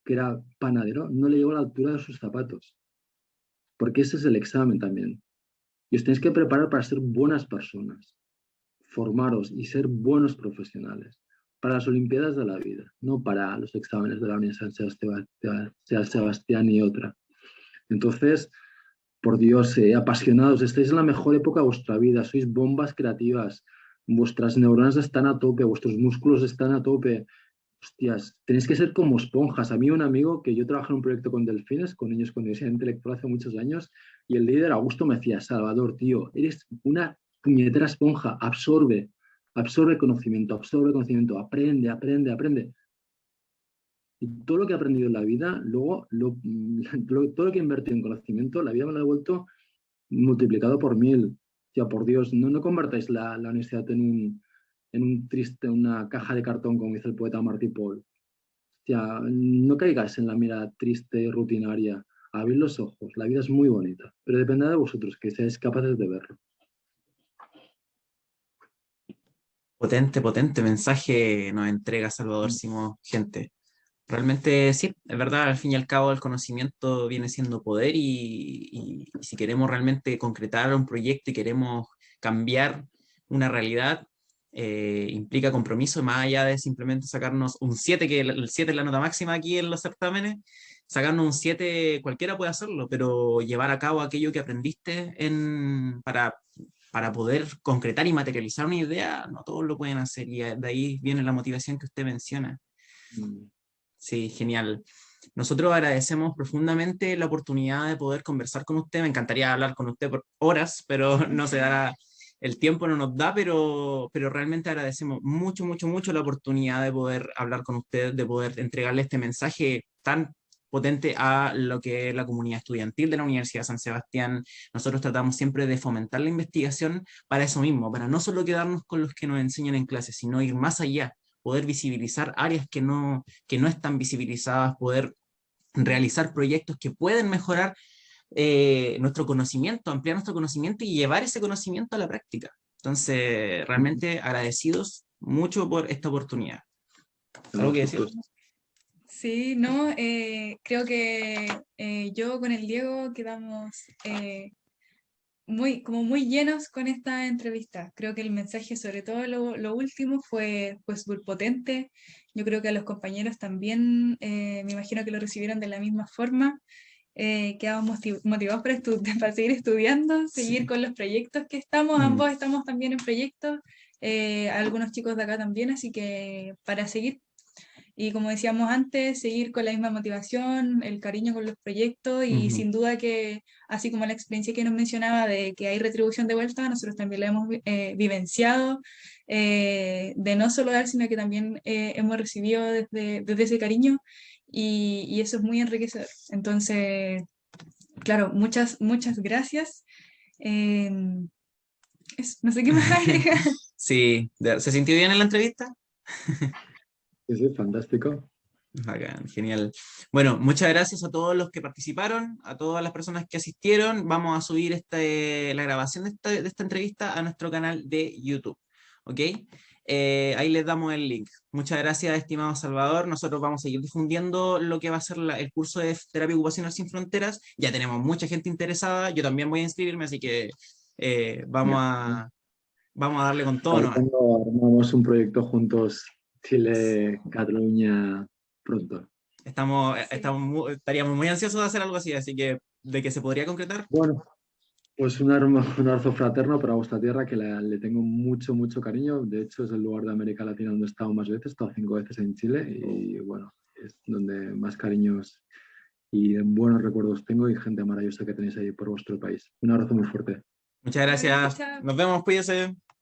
Speaker 2: que era panadero, no le llegó a la altura de sus zapatos. Porque ese es el examen también. Y os tenéis que preparar para ser buenas personas. Formaros y ser buenos profesionales. Para las Olimpiadas de la vida, no para los exámenes de la Universidad de San Sebastián y otra. Entonces, por Dios, apasionados, estáis en la mejor época de vuestra vida, sois bombas creativas, vuestras neuronas están a tope, vuestros músculos están a tope. Hostias, tenéis que ser como esponjas. A mí un amigo que yo trabajo en un proyecto con delfines, con niños con diversidad intelectual hace muchos años, y el líder Augusto me decía, Salvador, tío, eres una puñetera esponja, absorbe conocimiento, aprende. Y todo lo que he aprendido en la vida, luego, todo lo que he invertido en conocimiento, la vida me lo ha devuelto multiplicado por 1000. Ya, por Dios, no convertáis la universidad en una caja de cartón, como dice el poeta Martí Paul. Ya, no caigáis en la mirada triste, rutinaria. Abrid los ojos, la vida es muy bonita, pero depende de vosotros, que seáis capaces de verlo.
Speaker 1: Potente mensaje nos entrega Salvador Simó, gente. Realmente sí, es verdad, al fin y al cabo el conocimiento viene siendo poder y si queremos realmente concretar un proyecto y queremos cambiar una realidad, implica compromiso, más allá de simplemente sacarnos un 7, que el 7 es la nota máxima aquí en los certámenes, sacarnos un 7 cualquiera puede hacerlo, pero llevar a cabo aquello que aprendiste para poder concretar y materializar una idea, no todos lo pueden hacer y de ahí viene la motivación que usted menciona. Sí, genial. Nosotros agradecemos profundamente la oportunidad de poder conversar con usted. Me encantaría hablar con usted por horas, pero no se dará, el tiempo no nos da, pero realmente agradecemos mucho la oportunidad de poder hablar con usted, de poder entregarle este mensaje tan potente a lo que es la comunidad estudiantil de la Universidad de San Sebastián. Nosotros tratamos siempre de fomentar la investigación para eso mismo, para no solo quedarnos con los que nos enseñan en clase, sino ir más allá, poder visibilizar áreas que no están visibilizadas, poder realizar proyectos que pueden mejorar nuestro conocimiento, ampliar nuestro conocimiento y llevar ese conocimiento a la práctica. Entonces, realmente agradecidos mucho por esta oportunidad. ¿Algo que decir?
Speaker 3: Sí, no, creo que yo con el Diego quedamos como muy llenos con esta entrevista. Creo que el mensaje, sobre todo lo último, fue súper potente. Yo creo que a los compañeros también, me imagino que lo recibieron de la misma forma. Quedamos motivados para, para seguir estudiando, seguir con los proyectos que estamos, ambos estamos también en proyectos, algunos chicos de acá también, así que para seguir. Y como decíamos antes, seguir con la misma motivación, el cariño con los proyectos y sin duda que, así como la experiencia que nos mencionaba de que hay retribución de vuelta, nosotros también la hemos vivenciado, de no solo dar, sino que también hemos recibido desde ese cariño y eso es muy enriquecedor. Entonces, claro, muchas gracias. No sé qué más agregar.
Speaker 1: Sí, ¿se sintió bien en la entrevista?
Speaker 2: Sí, fantástico.
Speaker 1: Bacán, genial. Bueno, muchas gracias a todos los que participaron, a todas las personas que asistieron. Vamos a subir la grabación de esta entrevista a nuestro canal de YouTube. ¿Ok? Ahí les damos el link. Muchas gracias, estimado Salvador. Nosotros vamos a seguir difundiendo lo que va a ser el curso de Terapia Ocupacional Sin Fronteras. Ya tenemos mucha gente interesada. Yo también voy a inscribirme, así que vamos a darle con todo, ¿no?
Speaker 2: Armamos un proyecto juntos, Chile, Cataluña, pronto.
Speaker 1: Estaríamos muy ansiosos de hacer algo así que de que se podría concretar.
Speaker 2: Bueno, pues un abrazo fraterno para vuestra tierra, que le tengo mucho, mucho cariño. De hecho, es el lugar de América Latina donde he estado más veces. He estado 5 veces en Chile y bueno, es donde más cariños y buenos recuerdos tengo y gente maravillosa que tenéis ahí por vuestro país. Un abrazo muy fuerte.
Speaker 1: Muchas gracias.
Speaker 3: Chao.
Speaker 1: Nos vemos, cuídense.